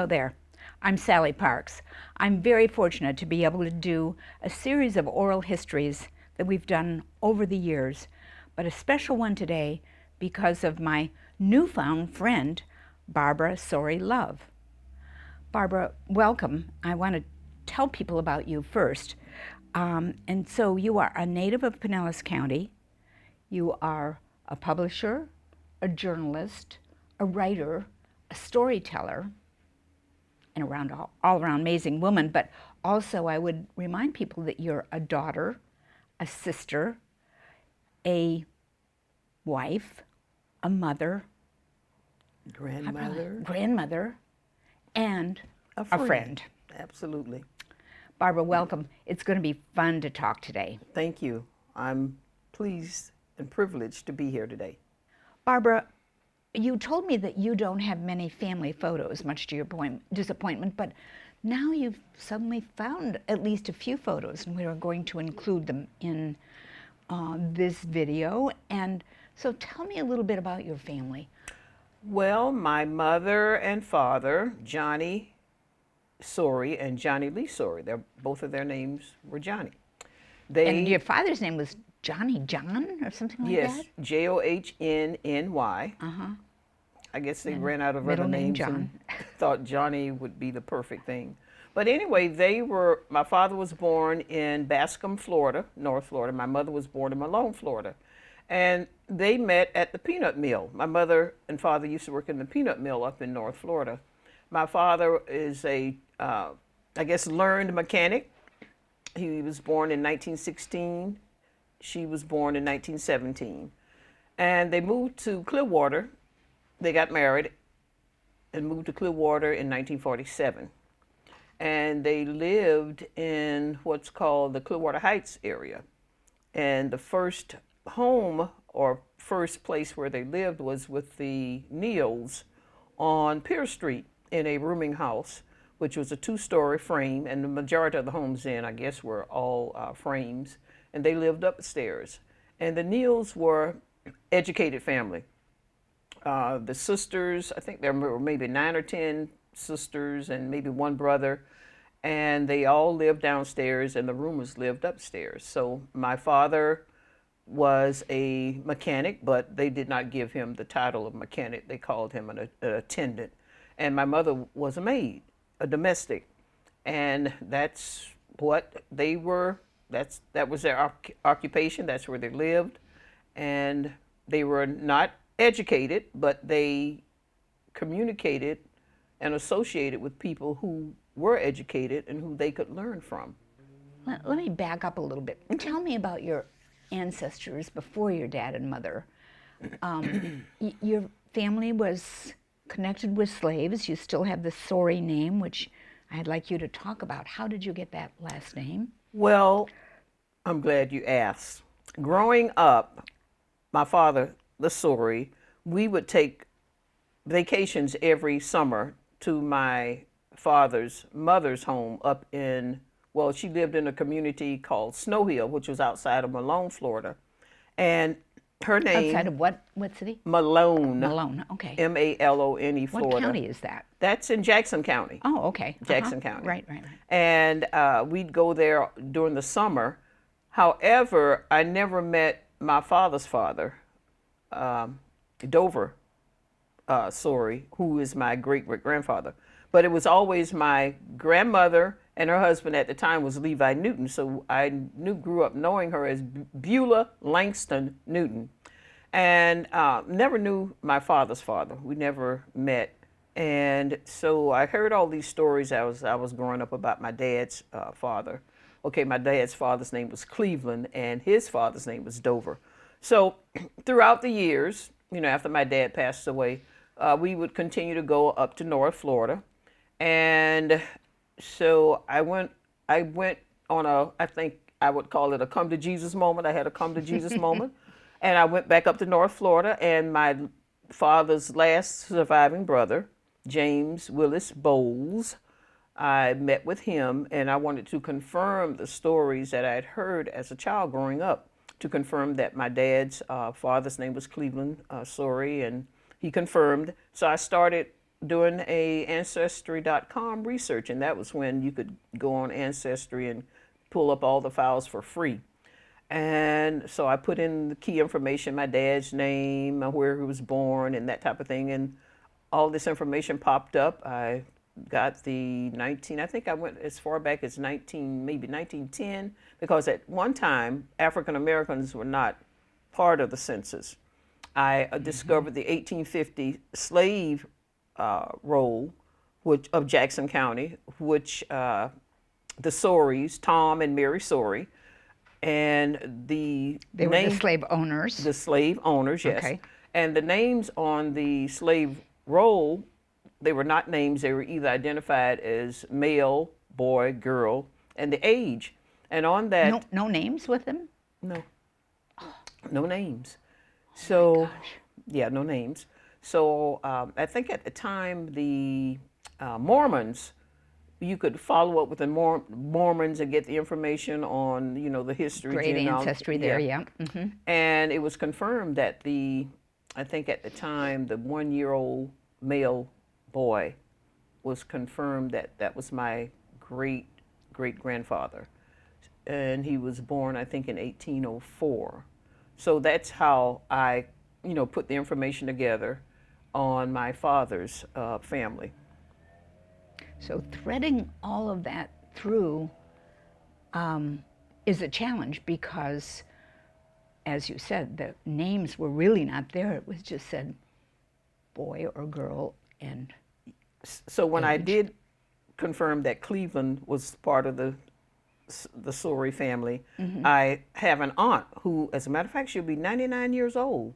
Hello there. I'm Sally Parks. I'm very fortunate to be able to do a series of oral histories that we've done over the years, but a special one today because of my newfound friend, Barbara Sorey-Love. Barbara, welcome. I want to tell people about you first. And so you are a native of Pinellas County. You are a publisher, a journalist, a writer, a storyteller, and all-around amazing woman. But also I would remind people that you're a daughter, a sister, a wife, a mother, grandmother, and a friend. Absolutely. Barbara, welcome. It's going to be fun to talk today. Thank you. I'm pleased and privileged to be here today. Barbara, you told me that you don't have many family photos, much to your disappointment, but now you've suddenly found at least a few photos, and we are going to include them in this video. And so tell me a little bit about your family. Well, my mother and father, Johnny Sorey and Johnny Lee Sorey, both of their names were Johnny. And your father's name was Johnny John or something like that? Yes, Johnnny. I guess they ran out of other names and thought Johnny would be the perfect thing. But anyway, my father was born in Bascom, Florida, North Florida. My mother was born in Malone, Florida. And they met at the peanut mill. My mother and father used to work in the peanut mill up in North Florida. My father is learned mechanic. He was born in 1916. She was born in 1917. And they moved to Clearwater. They got married and moved to Clearwater in 1947. And they lived in what's called the Clearwater Heights area. And the first home or first place where they lived was with the Neals on Pierce Street in a rooming house, which was a 2-story frame. And the majority of the homes then, I guess, were all frames. And they lived upstairs. And the Neals were educated family. The sisters, I think there were maybe 9 or 10 sisters and maybe one brother, and they all lived downstairs and the roomers lived upstairs. So my father was a mechanic, but they did not give him the title of mechanic. They called him an attendant. And my mother was a maid, a domestic. And that's what they were. That was their occupation. That's where they lived. And they were not educated, but they communicated and associated with people who were educated and who they could learn from. Let me back up a little bit and tell me about your ancestors before your dad and mother. Your family was connected with slaves. You still have the Sorey name, which I'd like you to talk about. How did you get that last name? Well, I'm glad you asked. Growing up, my father, the Sorey, we would take vacations every summer to my father's mother's home up in, well, she lived in a community called Snow Hill, which was outside of Malone, Florida. And her name... Outside of what city? Malone. Malone, okay. Malone, Florida. What county is that? That's in Jackson County. Oh, okay. Jackson County. Right. And we'd go there during the summer. However, I never met my father's father, Dover Sorey, who is my great-great-grandfather. But it was always my grandmother, and her husband at the time was Levi Newton. So I grew up knowing her as Beulah Langston Newton. And never knew my father's father. We never met. And so I heard all these stories as I was growing up about my dad's father. Okay, my dad's father's name was Cleveland, and his father's name was Dover. So throughout the years, after my dad passed away, we would continue to go up to North Florida. And so I went on I think I would call it a come to Jesus moment. I had a come to Jesus moment. And I went back up to North Florida, and my father's last surviving brother, James Willis Bowles, I met with him, and I wanted to confirm the stories that I had heard as a child growing up, to confirm that my dad's father's name was Cleveland Sorey, and he confirmed. So I started doing a Ancestry.com research, and that was when you could go on Ancestry and pull up all the files for free. And so I put in the key information, my dad's name, where he was born, and that type of thing, and all this information popped up. I got I think I went as far back as maybe 1910, because at one time, African Americans were not part of the census. I discovered the 1850 slave roll of Jackson County, which the Soreys, Tom and Mary Sorey, and they were the slave owners. The slave owners, yes. Okay. And the names on the slave roll, they were not names. They were either identified as male, boy, girl, and the age. And on that, no names with them? No. No names. So, yeah, no names. So I think at the time the Mormons, you could follow up with the Mormons and get the information on, the history. Great ancestry there, yeah. Mm-hmm. And it was confirmed that I think at the time, the 1-year-old male boy was confirmed that was my great-great-grandfather. And he was born, I think, in 1804. So that's how I, put the information together on my father's family. So threading all of that through is a challenge because, as you said, the names were really not there. It was just said boy or girl and So when I age. did confirm that Cleveland was part of the Sorey family, Mm-hmm. I have an aunt who, as a matter of fact, she'll be 99 years old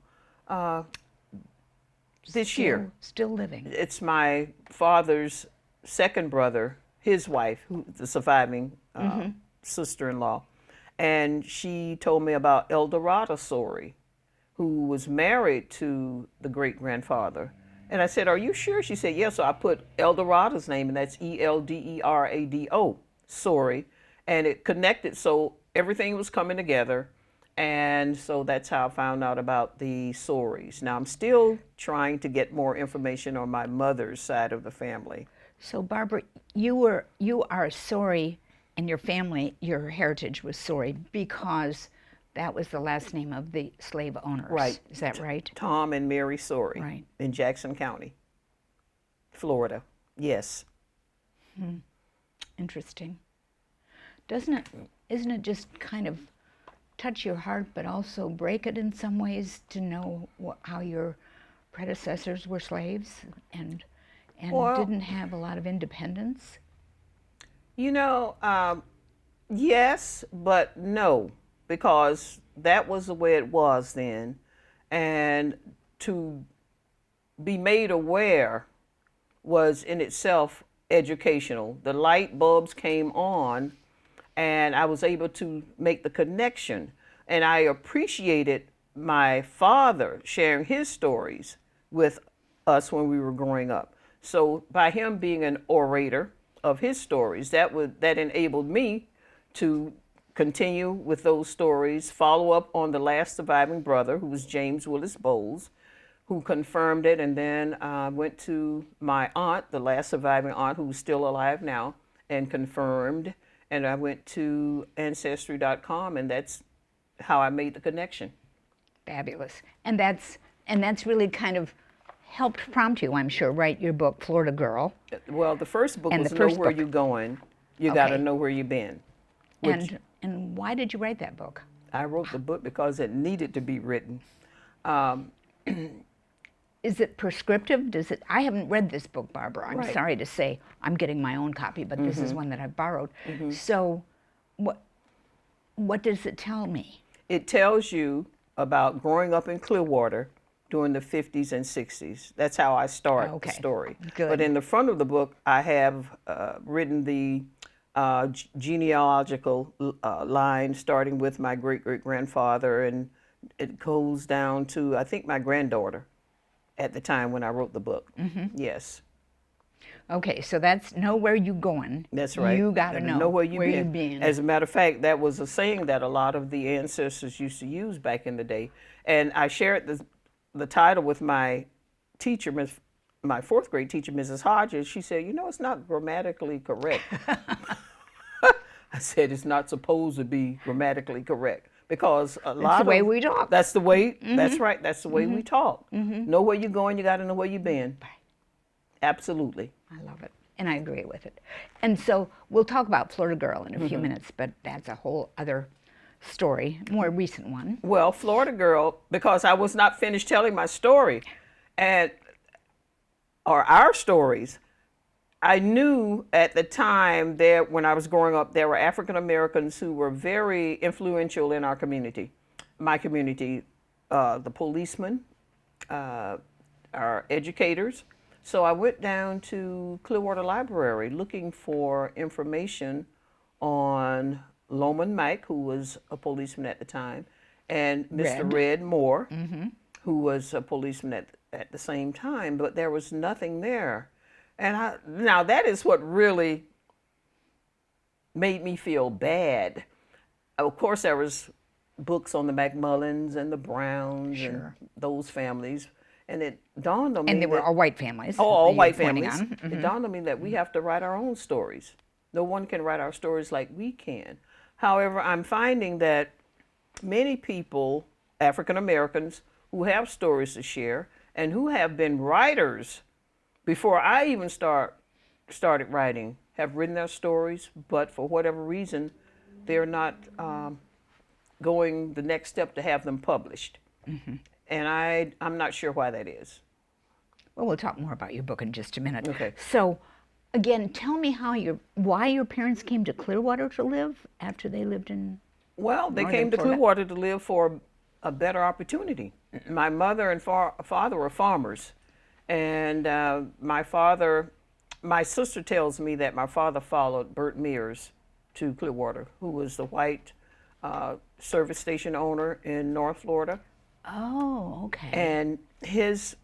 this year. Still living. It's my father's second brother, his wife, the surviving sister-in-law. And she told me about Eldorado Sorey, who was married to the great-grandfather. And I said, "Are you sure?" She said, "Yeah." So I put Eldorado's name, and that's Elderado, Sorey. And it connected, so everything was coming together. And so that's how I found out about the Soreys. Now, I'm still trying to get more information on my mother's side of the family. So Barbara, you are Sorey, and your family, your heritage was Sorey because that was the last name of the slave owners. Right. Is that right? Tom and Mary Sorey. Right. In Jackson County, Florida. Yes. Interesting. Isn't it just kind of touch your heart, but also break it in some ways to know how your predecessors were slaves and Well, didn't have a lot of independence? Yes, but no, because that was the way it was then. And to be made aware was in itself educational. The light bulbs came on, and I was able to make the connection. And I appreciated my father sharing his stories with us when we were growing up. So by him being an orator of his stories, that enabled me to continue with those stories, follow up on the last surviving brother, who was James Willis Bowles, who confirmed it, and then went to my aunt, the last surviving aunt, who's still alive now, and confirmed. And I went to Ancestry.com, and that's how I made the connection. Fabulous. And that's really kind of helped prompt you, I'm sure, write your book, Florida Girl. Well, the first book And was the first Know Where book. You're Going. You got to Okay. know where you've been. Which And why did you write that book? I wrote the book because it needed to be written. Is it prescriptive? I haven't read this book, Barbara. I'm Right. sorry to say. I'm getting my own copy, but this is one that I borrowed. So what does it tell me? It tells you about growing up in Clearwater during the 50s and 60s. That's how I start Okay. the story. Good. But in the front of the book, I have written the genealogical line, starting with my great-great-grandfather, and it goes down to, I think, my granddaughter at the time when I wrote the book. Yes. Okay, so that's know where you going. That's right. You got to And know where you've you been. been. As a matter of fact, that was a saying that a lot of the ancestors used to use back in the day. And I shared the title with my teacher, my fourth grade teacher, Mrs. Hodges, she said, it's not grammatically correct. I said, it's not supposed to be grammatically correct because a lot of... That's the way we talk. That's the way, that's right, that's the way we talk. Know where you're going, you got to know where you've been. Absolutely. I love it, and I agree with it. And so we'll talk about Florida Girl in a few minutes, but that's a whole other story, more recent one. Well, Florida Girl, because I was not finished telling my story, or our stories, I knew at the time that when I was growing up, there were African Americans who were very influential in our community, my community, the policemen, our educators. So I went down to Clearwater Library looking for information on Loman Mike, who was a policeman at the time, and Mr. Red Moore, who was a policeman at the same time, but there was nothing there. And now that is what really made me feel bad. Of course, there was books on the McMullins and the Browns and those families. And it dawned on me. And they were all white families. Oh, all white families. It dawned on me that we have to write our own stories. No one can write our stories like we can. However, I'm finding that many people, African Americans, who have stories to share and who have been writers before I even started writing, have written their stories, but for whatever reason, they're not going the next step to have them published. And I'm not sure why that is. Well, we'll talk more about your book in just a minute. Okay. So, again, tell me why your parents came to Clearwater to live after they lived in Well, they came to Florida? Clearwater to live for a better opportunity. My mother and father were farmers. And my sister tells me that my father followed Bert Mears to Clearwater, who was the white service station owner in North Florida. Oh, okay. And his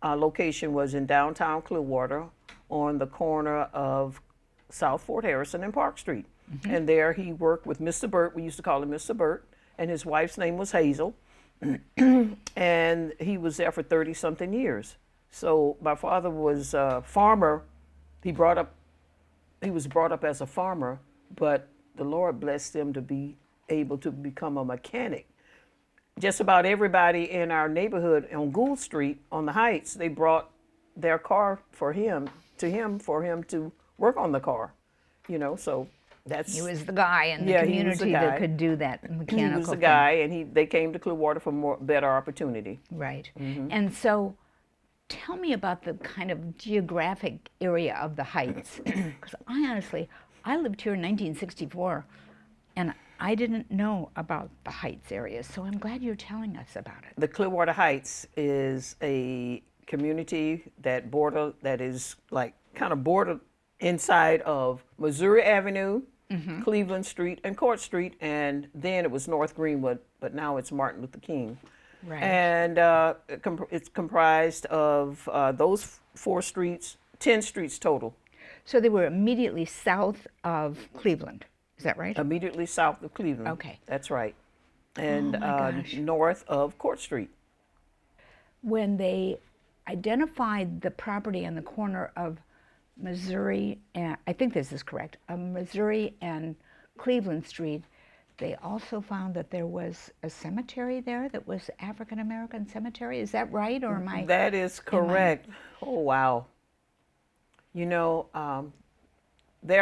location was in downtown Clearwater on the corner of South Fort Harrison and Park Street. And there he worked with Mr. Burt. We used to call him Mr. Burt. And his wife's name was Hazel. And he was there for 30-something years. So my father was a farmer. He was brought up as a farmer, but the Lord blessed him to be able to become a mechanic. Just about everybody in our neighborhood on Gould Street on the Heights, they brought their car for him to work on the car. So that's... He was the guy in the community that could do that mechanical He was the thing. guy, and they came to Clearwater for better opportunity. Right. And so tell me about the kind of geographic area of the Heights. Because I lived here in 1964, and I didn't know about the Heights area, so I'm glad you're telling us about it. The Clearwater Heights is a community that is like kind of bordered inside of Missouri Avenue, Cleveland Street, and Court Street, and then it was North Greenwood, but now it's Martin Luther King. Right. And it's comprised of those 4 streets, 10 streets total. So they were immediately south of Cleveland. Is that right? Immediately south of Cleveland. Okay. That's right. And gosh. north of Court Street. When they identified the property on the corner of Missouri, and I think this is correct, Missouri and Cleveland Street, they also found that there was a cemetery there that was African American cemetery. Is that right, or am I? That is correct. Oh, wow. There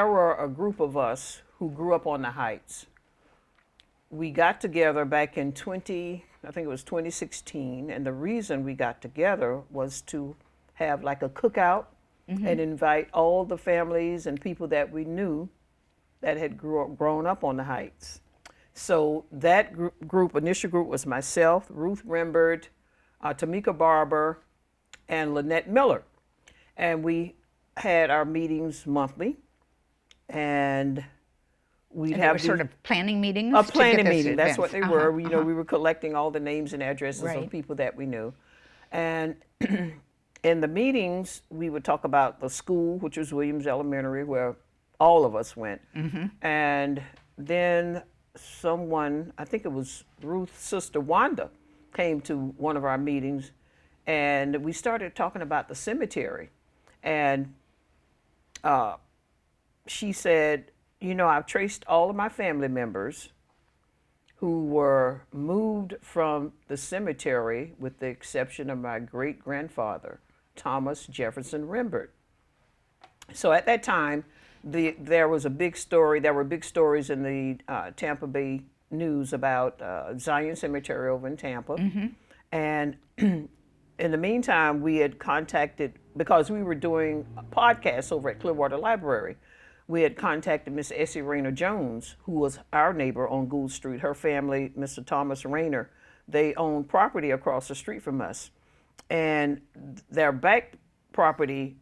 were a group of us who grew up on the Heights. We got together back in 2016, and the reason we got together was to have like a cookout and invite all the families and people that we knew that had grown up on the Heights. So that initial group was myself, Ruth Rembert, Tamika Barber, and Lynette Miller. And we had our meetings monthly, and we'd have sort of planning meetings. A planning meeting. That's events. what they were. We were collecting all the names and addresses Right. of people that we knew, and in the meetings we would talk about the school, which was Williams Elementary, where all of us went, and then someone, I think it was Ruth's sister Wanda, came to one of our meetings, and we started talking about the cemetery. And she said, you know, I've traced all of my family members who were moved from the cemetery, with the exception of my great-grandfather, Thomas Jefferson Rembert. So at that time, there was a big story. There were big stories in the Tampa Bay News about Zion Cemetery over in Tampa. And in the meantime, we had contacted, because we were doing a podcast over at Clearwater Library, we had contacted Miss Essie Rayner Jones, who was our neighbor on Gould Street. Her family, Mr. Thomas Rayner, they owned property across the street from us. And their back property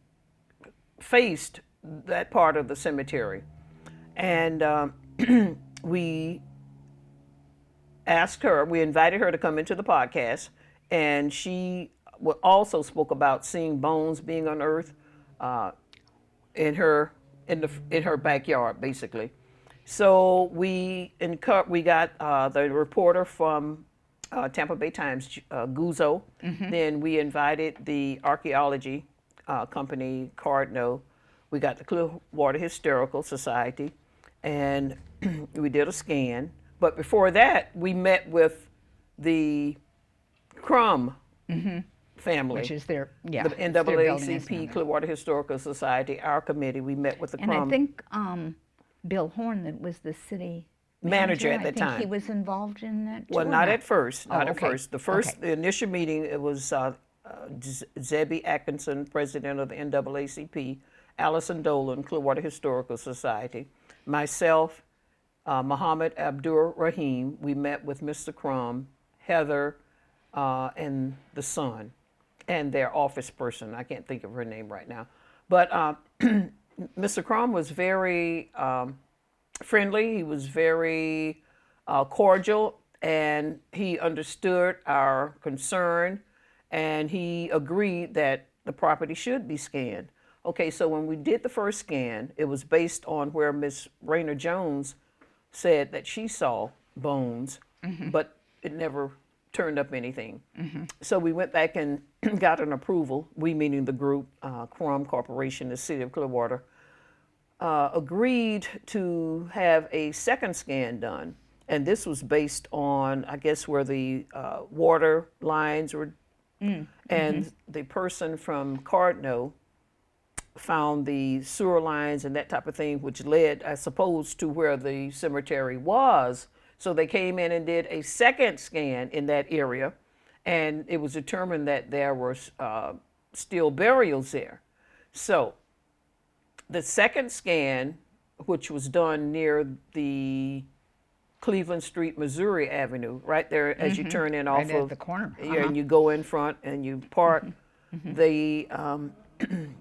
faced that part of the cemetery. And we asked her, we invited her to come into the podcast, and she also spoke about seeing bones being unearthed in her backyard, basically. So we got the reporter from Tampa Bay Times, Guzzo. Then we invited the archaeology company, Cardno. We got the Clearwater Historical Society, and we did a scan. But before that, we met with the Crum family, Which is their, the it's their building, isn't NAACP it? Clearwater Historical Society, our committee. We met with the And Crum I think Bill Horn, that was the city manager at I that think time. he was involved in that too, Well, or not at first. Not Oh, at okay. first. The Okay. initial meeting, it was Zebby Atkinson, president of the NAACP, Allison Dolan, Clearwater Historical Society, myself, Muhammad Abdur Rahim. We met with Mr. Crum, Heather, and the son, and their office person. I can't think of her name right now. But Mr. Crum was very friendly. He was very cordial, and he understood our concern, and he agreed that the property should be scanned. Okay, so when we did the first scan, it was based on where Miss Rayner Jones said that she saw bones, but it never turned up anything. So we went back and got an approval, we meaning the group, Crum Corporation, the city of Clearwater, agreed to have a second scan done. And this was based on, I guess, where the water lines were. And the person from Cardno found the sewer lines and that type of thing, which led, I suppose, to where the cemetery was. So they came in and did a second scan in that area, and it was determined that there were still burials there. So the second scan, which was done near the Cleveland Street, Missouri Avenue, right there as you turn in off Right at of the corner. Yeah, and you go in front and you park. They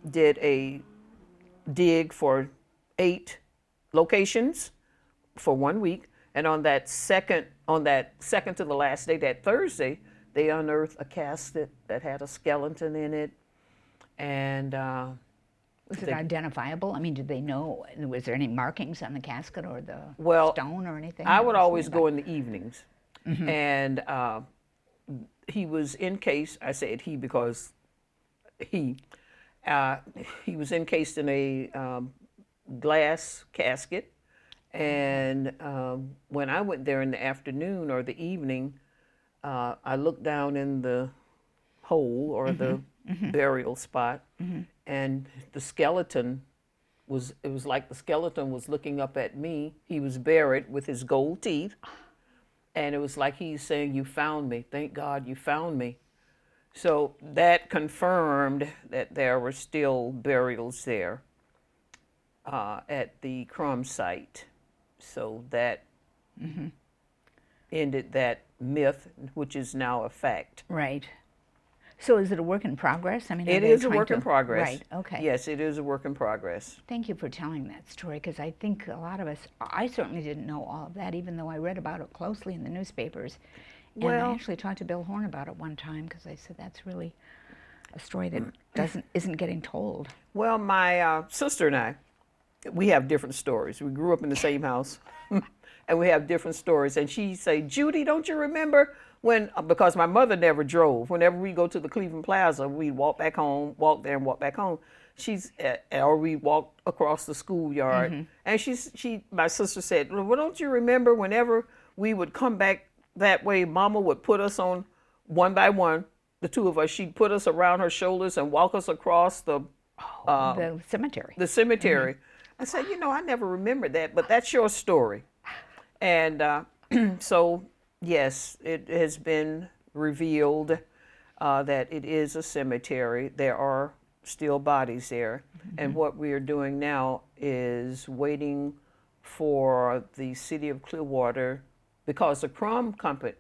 did a dig for 8 locations for 1 week, and on that second to the last day, that Thursday, they unearthed a casket that had a skeleton in it, and Was it identifiable? I mean, did they know? Was there any markings on the casket or the stone or anything? I would always go in the evenings, and he was encased. I said he because he was encased in a glass casket, and when I went there in the afternoon or the evening, I looked down in the hole or the burial spot, and the skeleton it was like the skeleton was looking up at me. He was buried with his gold teeth, and it was like he's saying, "You found me. Thank God you found me." So that confirmed that there were still burials there at the Crum site. So that ended that myth, which is now a fact. Right. So is it a work in progress? I mean, It is a work in progress. Right, okay. Yes, it is a work in progress. Thank you for telling that story, because I think a lot of us, I certainly didn't know all of that, even though I read about it closely in the newspapers. And I actually talked to Bill Horn about it one time, because I said that's really a story that isn't getting told. Well, my sister and I, we have different stories. We grew up in the same house, and we have different stories. And she'd say, "Judy, don't you remember Because my mother never drove. Whenever we go to the Cleveland Plaza, we walk back home, walk there and walk back home. Or we walk across the schoolyard. And my sister said, well, don't you remember whenever we would come back that way, Mama would put us on one by one, the two of us, she'd put us around her shoulders and walk us across the cemetery. The cemetery. I said, I never remembered that, but that's your story. And so, yes, it has been revealed that it is a cemetery. There are still bodies there. And what we are doing now is waiting for the city of Clearwater, because the Crumb Company,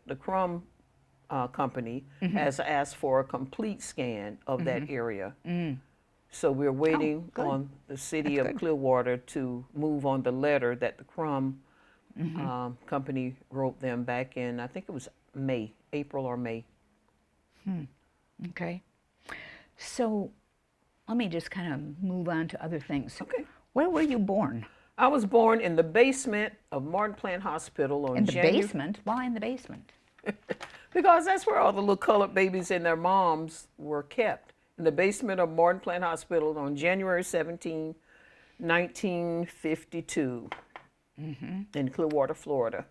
has asked for a complete scan of that area. So we're waiting on the city of Clearwater to move on the letter that the Crumb Company wrote them back in, I think it was April or May. Okay. So let me just kind of move on to other things. Okay. Where were you born? I was born in the basement of Martin Plant Hospital on basement? Why in the basement? Because that's where all the little colored babies and their moms were kept. In the basement of Martin Plant Hospital on January 17, 1952, in Clearwater, Florida.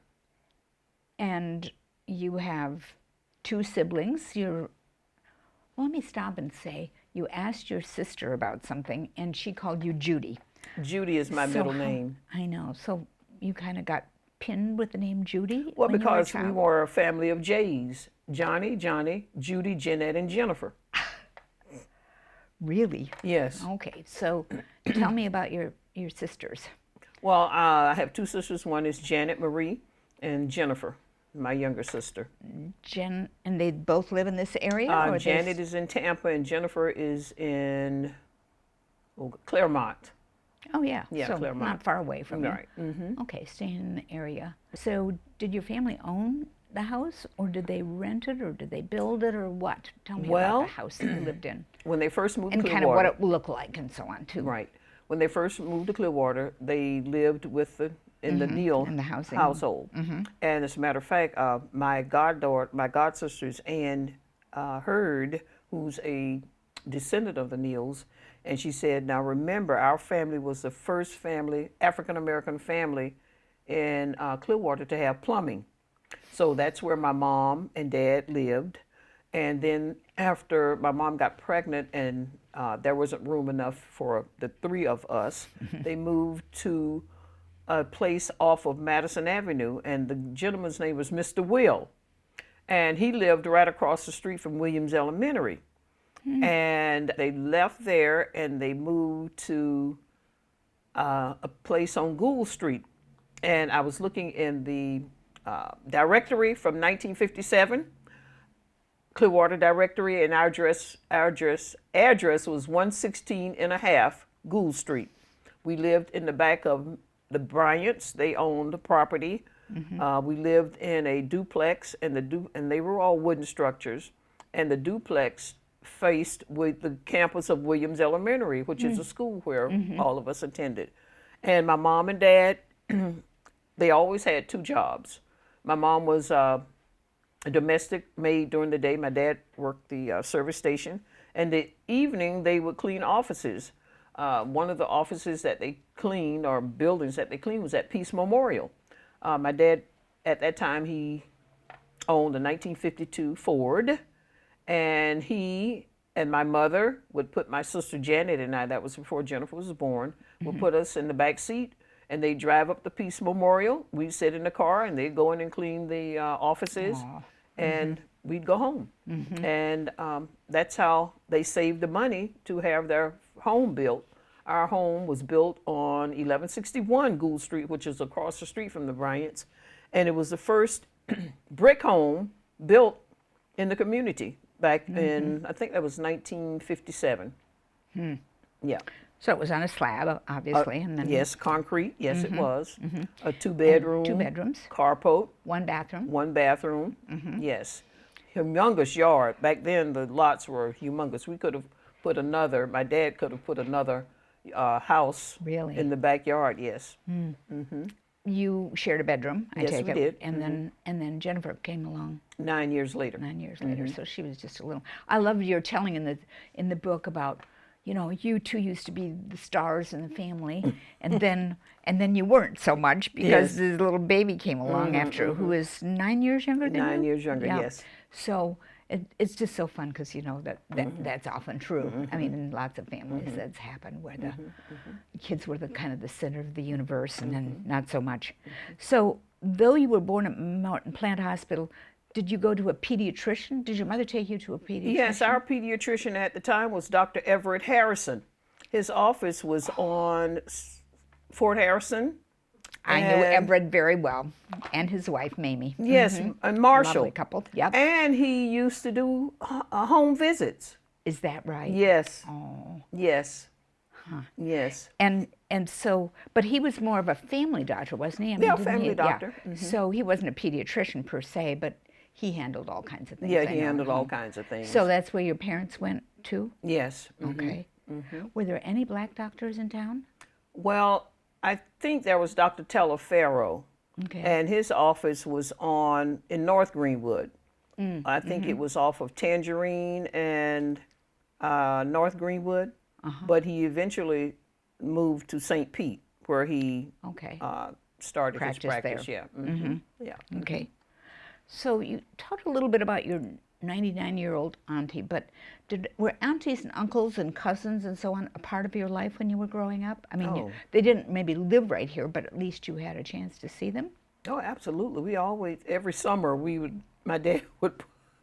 And you have two siblings. Let me stop and say, you asked your sister about something, and she called you Judy. Judy is my middle name. I know. So you kind of got pinned with the name Judy? Well, because we were a family of J's. Johnny, Judy, Jeanette, and Jennifer. Really? Yes. Okay. So tell me about your sisters. Well, I have two sisters. One is Janet Marie and Jennifer, my younger sister. And they both live in this area? Janet is in Tampa and Jennifer is in Claremont. Oh, yeah. Yeah, so Claremont. Not far away from you. Right. Okay, staying in the area. So did your family own the house, or did they rent it, or did they build it, or what? Tell me about the house that you lived in. When they first moved to Clearwater. And kind of what it looked like and so on, too. Right. When they first moved to Clearwater, they lived in the Neal household. And as a matter of fact, my godsisters, Ann Hurd, who's a descendant of the Neals, and she said, now remember, our family was the first family, African-American family in Clearwater to have plumbing. So that's where my mom and dad lived. And then after my mom got pregnant and there wasn't room enough for the three of us, they moved to a place off of Madison Avenue, and the gentleman's name was Mr. Will. And he lived right across the street from Williams Elementary. And they left there and they moved to a place on Gould Street. And I was looking in the directory from 1957, Clearwater directory, and our address was 116 and a half Gould Street. We lived in the back of the Bryants. They owned the property. We lived in a duplex, and they were all wooden structures. And the duplex faced with the campus of Williams Elementary, which is a school where all of us attended. And my mom and dad, they always had two jobs. My mom was a domestic maid during the day. My dad worked the service station. And the evening, they would clean offices. One of the offices that they cleaned, or buildings that they cleaned, was at Peace Memorial. My dad, at that time, he owned a 1952 Ford. And he and my mother would put my sister Janet and I, that was before Jennifer was born, would put us in the back seat, and they'd drive up to Peace Memorial. We'd sit in the car, and they'd go in and clean the offices, and we'd go home. And that's how they saved the money to have their home built. Our home was built on 1161 Gould Street, which is across the street from the Bryants, and it was the first brick home built in the community. Back in, I think that was 1957. Yeah. So it was on a slab, obviously. And then yes, concrete. Yes, it was. A two-bedroom. 2 bedrooms. Carport. 1 bathroom. 1 bathroom. Yes. Humongous yard. Back then, the lots were humongous. We could have put another, my dad could have put another house Really? in the backyard, yes. you shared a bedroom, I Yes, take we it. did. And then Jennifer came along 9 years later. 9 years later, so she was just a little. I loved your telling in the book about, you know, you two used to be the stars in the family, and then you weren't so much because Yes. this little baby came along after, who is 9 years younger than you. 9 years younger, Yeah. yes. So it's just so fun because you know that's often true. I mean, in lots of families that's happened where the kids were the kind of the center of the universe, and then not so much. So though you were born at Mountain Plant Hospital, did you go to a pediatrician? Did your mother take you to a pediatrician? Yes, our pediatrician at the time was Dr. Everett Harrison. His office was on Fort Harrison. I knew Everett very well, and his wife, Mamie. Yes, and Marshall. Lovely couple, yep. And he used to do home visits. Is that right? Yes. Oh. Yes. Yes. And so, but he was more of a family doctor, wasn't he? I mean, Yeah, didn't family he? doctor. Yeah. So he wasn't a pediatrician per se, but he handled all kinds of things. Yeah, I he know, handled at all home. kinds of things. So that's where your parents went too? Yes. Okay. Were there any black doctors in town? Well, I think there was Dr. Telefaro, Okay. and his office was in North Greenwood. I think it was off of Tangerine and North Greenwood, but he eventually moved to St. Pete, where he Okay. started Practiced his practice. there. Yeah. Yeah. Okay. So you talked a little bit about your 99-year-old auntie, but were aunties and uncles and cousins and so on a part of your life when you were growing up? I mean, Oh. they didn't maybe live right here, but at least you had a chance to see them? Oh, absolutely. We always, every summer, my dad we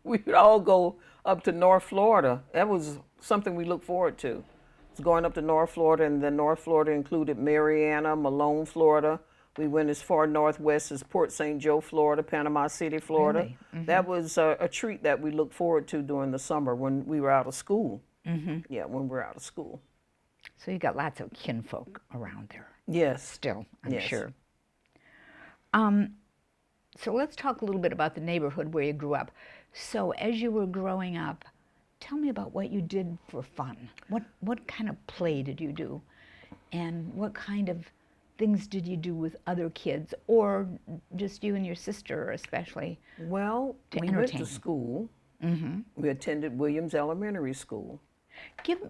would all go up to North Florida. That was something we looked forward to. It was going up to North Florida, and then North Florida included Mariana, Malone, Florida. We went as far northwest as Port St. Joe, Florida, Panama City, Florida. Really? That was a treat that we looked forward to during the summer when we were out of school. Yeah, when we were out of school. So you got lots of kinfolk around there Yes. still, I'm Yes. sure. So let's talk a little bit about the neighborhood where you grew up. So as you were growing up, tell me about what you did for fun. What kind of play did you do? And what kind of things did you do with other kids, or just you and your sister especially? Well, To we went entertain. to school. We attended Williams Elementary School. Give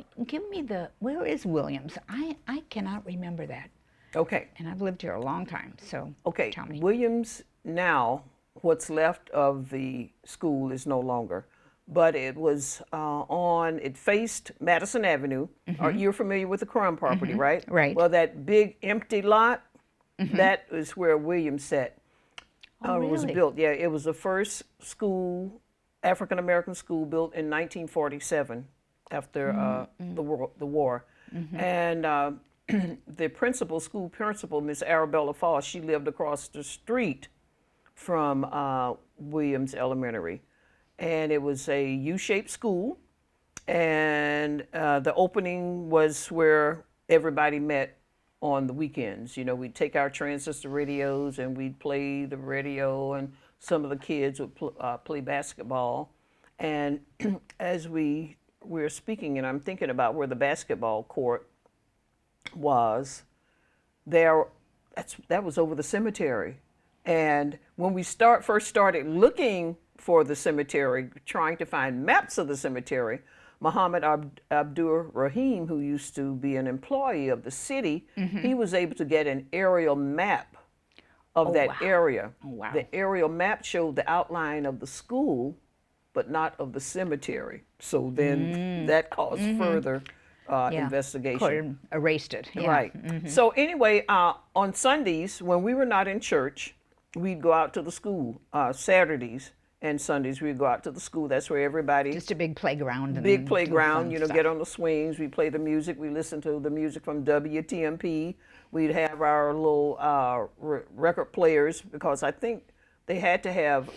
me where is Williams? I cannot remember that. Okay. And I've lived here a long time, so Okay, tell me. Williams now, what's left of the school is no longer, but it was it faced Madison Avenue. You're familiar with the Crum property, right? Right. Well, that big empty lot, that is where Williams sat. Oh, It was really? built, yeah, it was the first school, African-American school built in 1947 after the war. And the school principal, Miss Arabella Foss, she lived across the street from Williams Elementary. And it was a U-shaped school. And the opening was where everybody met on the weekends. You know, we'd take our transistor radios and we'd play the radio, and some of the kids would play basketball. And as we were speaking, and I'm thinking about where the basketball court was, that was over the cemetery. And when we first started looking for the cemetery, trying to find maps of the cemetery, Muhammad Abdur Rahim, who used to be an employee of the city, he was able to get an aerial map of that wow. area. Oh, wow. The aerial map showed the outline of the school, but not of the cemetery. So then that caused further investigation. Court erased it. Yeah. Right. So anyway, on Sundays, when we were not in church, we'd go out to the school. Saturdays and Sundays, we'd go out to the school. That's where everybody... Just a big playground. Big and playground, little fun get stuff. on the swings. We play the music. We listen to the music from WTMP. We'd have our little record players, because I think they had to have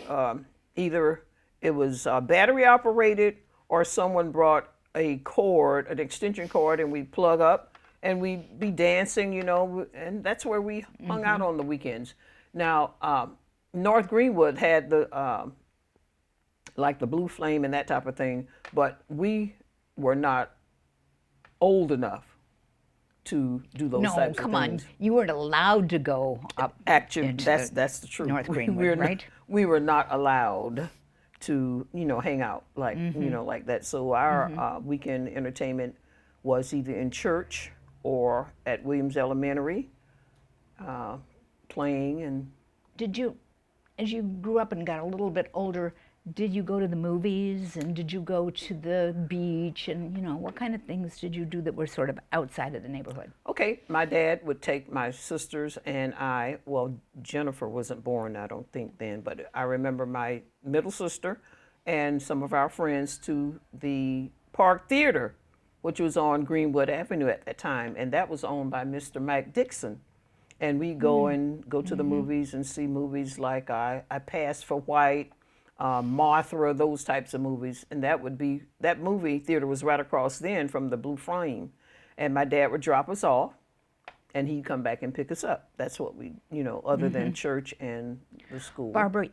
either it was battery operated, or someone brought a cord, an extension cord, and we'd plug up and we'd be dancing, you know, and that's where we hung out on the weekends. Now, North Greenwood had the like the Blue Flame and that type of thing, but we were not old enough to do those No, types of come on. things. You weren't allowed to go up Actually, into that's the truth. North Greenwood, We're right? we were not allowed to, hang out like, like that. So our weekend entertainment was either in church or at Williams Elementary, playing. And Did you, as you grew up and got a little bit older, did you go to the movies and did you go to the beach and, what kind of things did you do that were sort of outside of the neighborhood? okay, my dad would take my sisters and I, well, Jennifer wasn't born, I don't think then, but I remember my middle sister and some of our friends to the Park Theater, which was on Greenwood Avenue at that time, and that was owned by Mr. Mike Dixon. And we go to the movies and see movies like I Passed for White, Mothra, those types of movies. And that movie theater was right across then from the Blue Flame. And my dad would drop us off and he'd come back and pick us up. That's what we, other than church and the school. Barbara,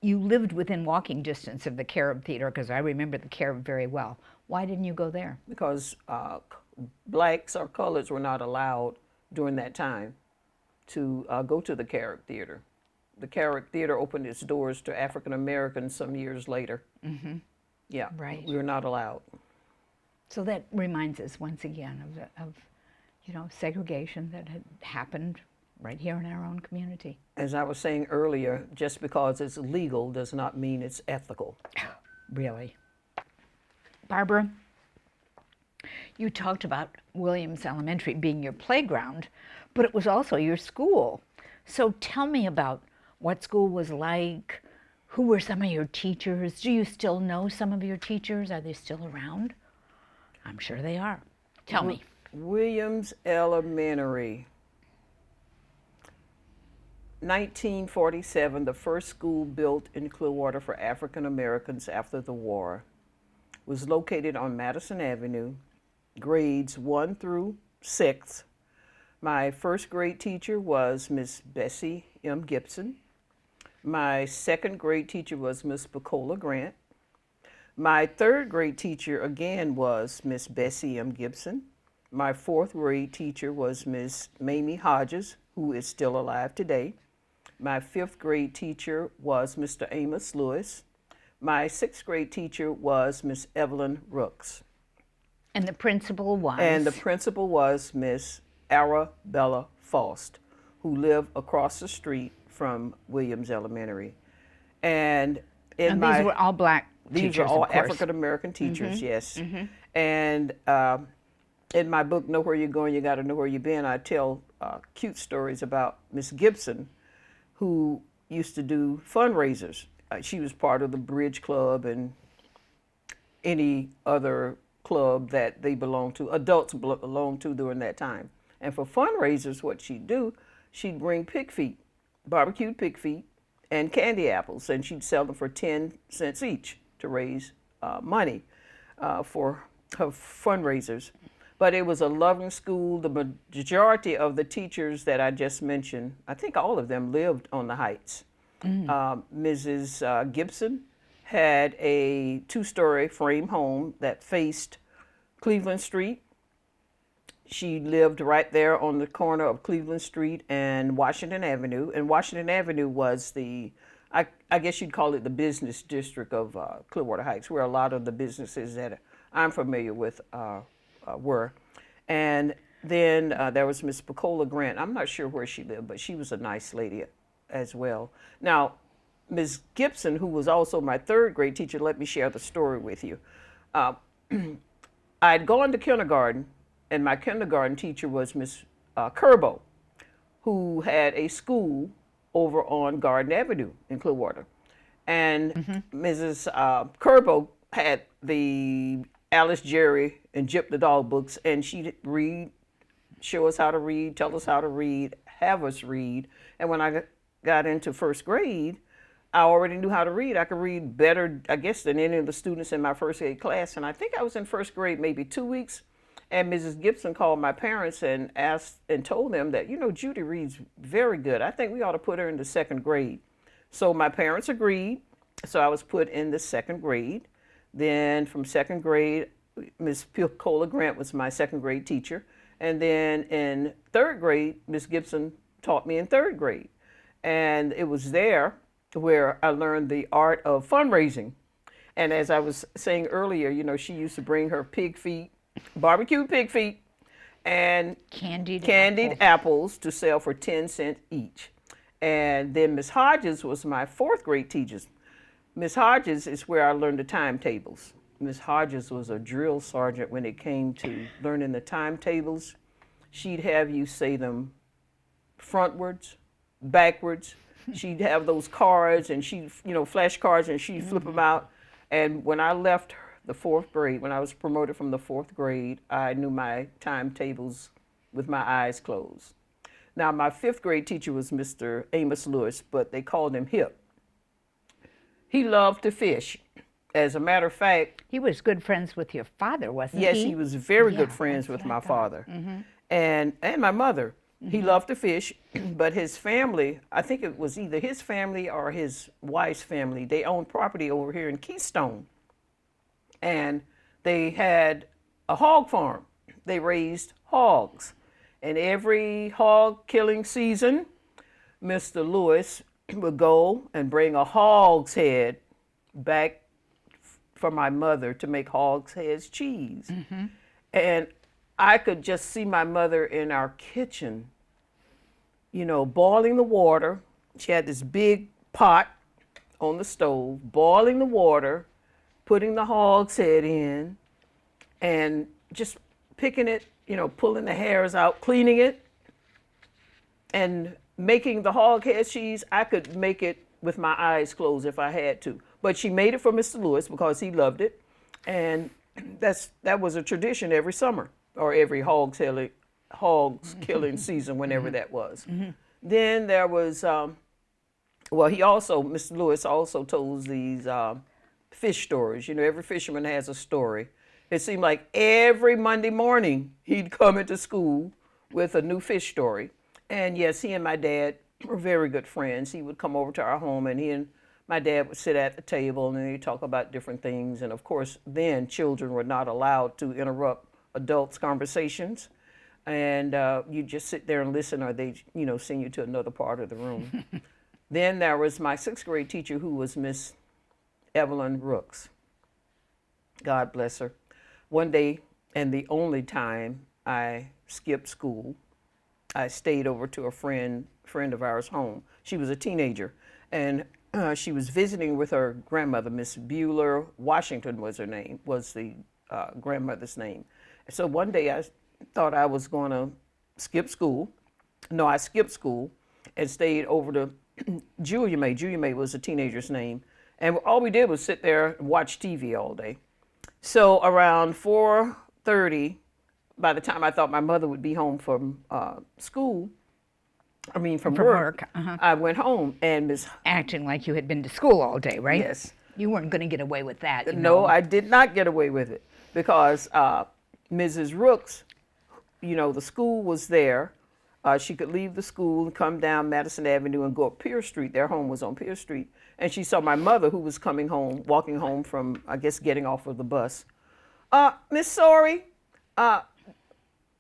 you lived within walking distance of the Carib Theater because I remember the Carib very well. Why didn't you go there? Because blacks or coloreds were not allowed during that time to go to the Carib Theater. The Carib Theater opened its doors to African Americans some years later. Yeah, Right. we were not allowed. So that reminds us once again of segregation that had happened right here in our own community. As I was saying earlier, just because it's legal does not mean it's ethical. Really. Barbara, you talked about Williams Elementary being your playground, but it was also your school. So tell me about what school was like. Who were some of your teachers? Do you still know some of your teachers? Are they still around? I'm sure they are. Tell me. Williams Elementary. 1947, the first school built in Clearwater for African Americans after the war, was located on Madison Avenue, grades 1 through 6. My first grade teacher was Miss Bessie M. Gibson. My second grade teacher was Miss Bacola Grant. My third grade teacher again was Miss Bessie M. Gibson. My fourth grade teacher was Miss Mamie Hodges, who is still alive today. My fifth grade teacher was Mr. Amos Lewis. My sixth grade teacher was Miss Evelyn Rooks. And the principal was? And the principal was Miss Arabella Faust, who lived across the street from Williams Elementary. And these were all black teachers, these were all of course. African American teachers, yes. And in my book, Know Where You're Going, You Gotta Know Where You've Been, I tell cute stories about Miss Gibson, who used to do fundraisers. She was part of the Bridge Club and any other club that they belonged to, adults belonged to during that time. And for fundraisers, what she'd do, she'd bring pig feet, barbecued pig feet, and candy apples, and she'd sell them for 10 cents each to raise money for her fundraisers. But it was a loving school. The majority of the teachers that I just mentioned, I think all of them lived on the Heights. Mrs. Gibson had a 2-story frame home that faced Cleveland Street. She lived right there on the corner of Cleveland Street and Washington Avenue. And Washington Avenue was I guess you'd call it the business district of Clearwater Heights, where a lot of the businesses that I'm familiar with were. And then there was Miss Bacola Grant. I'm not sure where she lived, but she was a nice lady as well. Now, Ms. Gibson, who was also my third grade teacher, let me share the story with you. I'd gone to kindergarten, and my kindergarten teacher was Miss Kerbo, who had a school over on Garden Avenue in Clearwater. And Mrs. Kerbo had the Alice, Jerry, and Jip the Dog books, and she'd read, show us how to read, tell us how to read, have us read. And when I got into first grade, I already knew how to read. I could read better, I guess, than any of the students in my first grade class. And I think I was in first grade maybe 2 weeks. And Mrs. Gibson called my parents and asked and told them that, Judy reads very good. I think we ought to put her in the second grade. So my parents agreed. So I was put in the second grade. Then from second grade, Miss Bacola Grant was my second grade teacher. And then in third grade, Miss Gibson taught me in third grade. And it was there where I learned the art of fundraising. And as I was saying earlier, you know, she used to bring her pig feet, barbecued pig feet, and candied apples to sell for 10 cents each. And then Miss Hodges was my fourth grade teacher. Miss Hodges is where I learned the timetables. Miss Hodges was a drill sergeant when it came to learning the timetables. She'd have you say them frontwards, backwards. She'd have those cards and she'd, you know, flashcards, and she'd flip them out. And when I left the fourth grade, when I was promoted from the fourth grade, I knew my timetables with my eyes closed. Now, my fifth grade teacher was Mr. Amos Lewis, but they called him Hip. He loved to fish. As a matter of fact, he was good friends with your father, wasn't he? Yes, he was very good friends with my father and my mother. He loved to fish, but his family, I think it was either his family or his wife's family, they owned property over here in Keystone. And they had a hog farm. They raised hogs. And every hog killing season, Mr. Lewis would go and bring a hog's head back for my mother to make hog's heads cheese. And I could just see my mother in our kitchen, you know, boiling the water. She had this big pot on the stove, boiling the water, putting the hog's head in, and just picking it, you know, pulling the hairs out, cleaning it, and making the hog head cheese. I could make it with my eyes closed if I had to. But she made it for Mr. Lewis because he loved it. And that was a tradition every summer, or every hogs killing season, whenever that was. Then there was, Mr. Lewis also told these fish stories. You know, every fisherman has a story. It seemed like every Monday morning he'd come into school with a new fish story. And yes, he and my dad were very good friends. He would come over to our home, and he and my dad would sit at the table, and they'd talk about different things. And of course, then children were not allowed to interrupt adults' conversations. And you just sit there and listen, or they, you know, send you to another part of the room. Then there was my sixth grade teacher, who was Miss Evelyn Rooks. God bless her. One day, and the only time I skipped school, I stayed over to a friend of ours' home. She was a teenager, and she was visiting with her grandmother, Miss Bueller Washington was the grandmother's name. So one day I thought I was going to skip school. No, I skipped school and stayed over to Julia May. Julia May was a teenager's name. And all we did was sit there and watch TV all day. So around 4:30, by the time I thought my mother would be home from from work, I went home, and Miss... Acting like you had been to school all day, right? Yes. You weren't going to get away with that. No, I did not get away with it, because Mrs. Rooks, you know, the school was there. She could leave the school and come down Madison Avenue and go up Pierce Street. Their home was on Pierce Street. And she saw my mother, who was coming home, walking home from, I guess, getting off of the bus. Miss Sorey,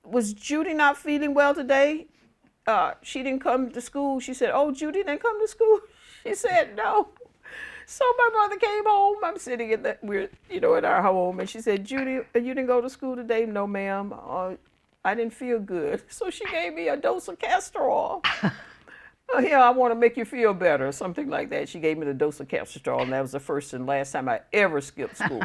was Judy not feeling well today? She didn't come to school. She said, "Oh, Judy didn't come to school?" She said, "No." So my mother came home. I'm sitting in at our home, and she said, "Judy, you didn't go to school today?" "No, ma'am. I didn't feel good." So she gave me a dose of castor oil. "Here, I want to make you feel better," something like that. She gave me the dose of castor oil, and that was the first and last time I ever skipped school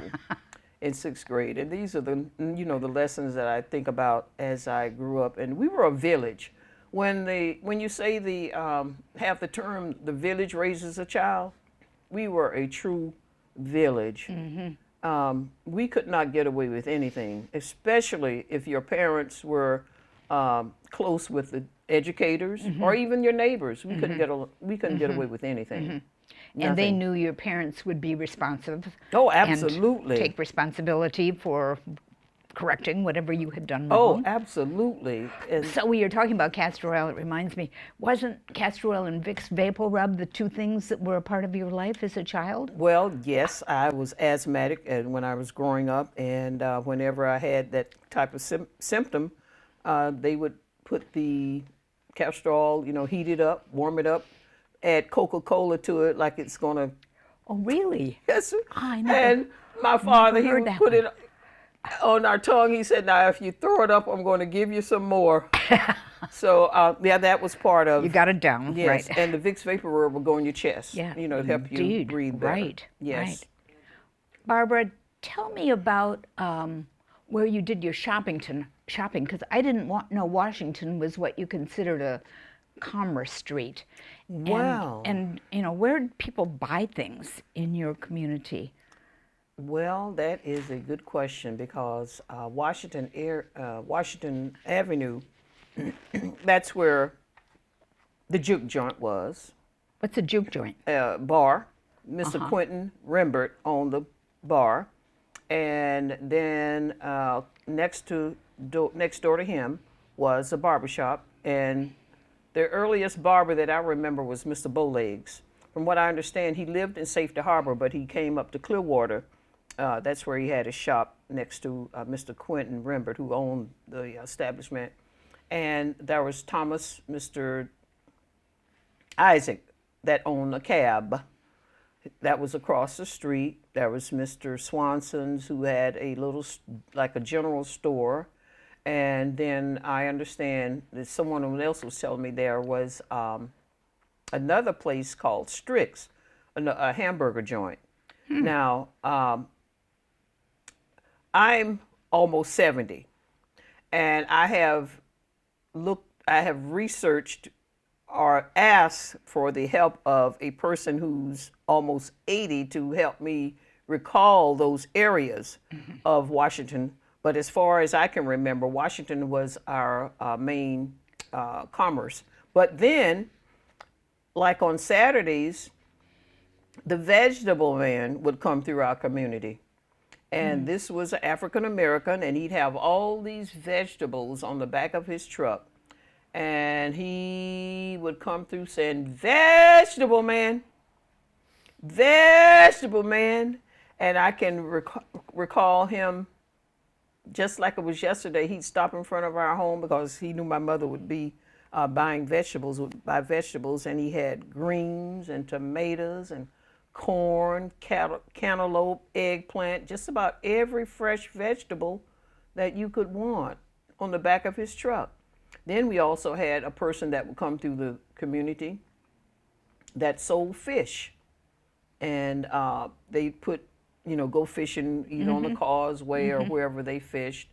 in sixth grade. And these are the lessons that I think about as I grew up. And we were a village. When you say have the term, the village raises a child, we were a true village. We could not get away with anything, especially if your parents were close with the educators or even your neighbors. We couldn't get away with anything. And they knew your parents would be responsive. Oh, absolutely. And take responsibility for correcting whatever you had done Oh, wrong. absolutely. And so when you're talking about castor oil, it reminds me, wasn't castor oil and Vicks Vapor Rub the two things that were a part of your life as a child? Well, yes, I was asthmatic when I was growing up, and whenever I had that type of symptom, They would put the castor oil, heat it up, warm it up, add Coca-Cola to it like it's going to. Oh, really? Yes. I never, And my father, he heard would that put one. it on our tongue. He said, "Now, if you throw it up, I'm going to give you some more." So, yeah, that was part of. You got it down, Yes, right? and the Vicks Vapor Rub will go in your chest. Yeah, To help you indeed. breathe better. Right, Yes. right. Barbara, tell me about where you did your shopping, because I didn't know Washington was what you considered a commerce street. Wow. And where did people buy things in your community? Well, that is a good question because Washington Avenue, that's where the juke joint was. What's a juke joint? Bar. Mr. Quentin Rembert owned the bar, and then next door to him was a barbershop, and the earliest barber that I remember was Mr. Bowlegs. From what I understand, he lived in Safety Harbor, but he came up to Clearwater. That's where he had his shop next to Mr. Quentin Rembert, who owned the establishment. And there was Mr. Isaac, that owned a cab. That was across the street. There was Mr. Swanson's, who had a little, like a general store. And then I understand that someone else was telling me there was another place called Strix, a hamburger joint. Now, I'm almost 70, and I have researched or asked for the help of a person who's almost 80 to help me recall those areas of Washington. But as far as I can remember, Washington was our main commerce. But then, like on Saturdays, the vegetable man would come through our community. And this was an African American, and he'd have all these vegetables on the back of his truck. And he would come through saying, "Vegetable man, vegetable man." And I can recall him just like it was yesterday. He'd stop in front of our home because he knew my mother would be buying vegetables, and he had greens and tomatoes and corn, cantaloupe, eggplant, just about every fresh vegetable that you could want on the back of his truck. Then we also had a person that would come through the community that sold fish. And they put, go fishing either on the causeway or wherever they fished.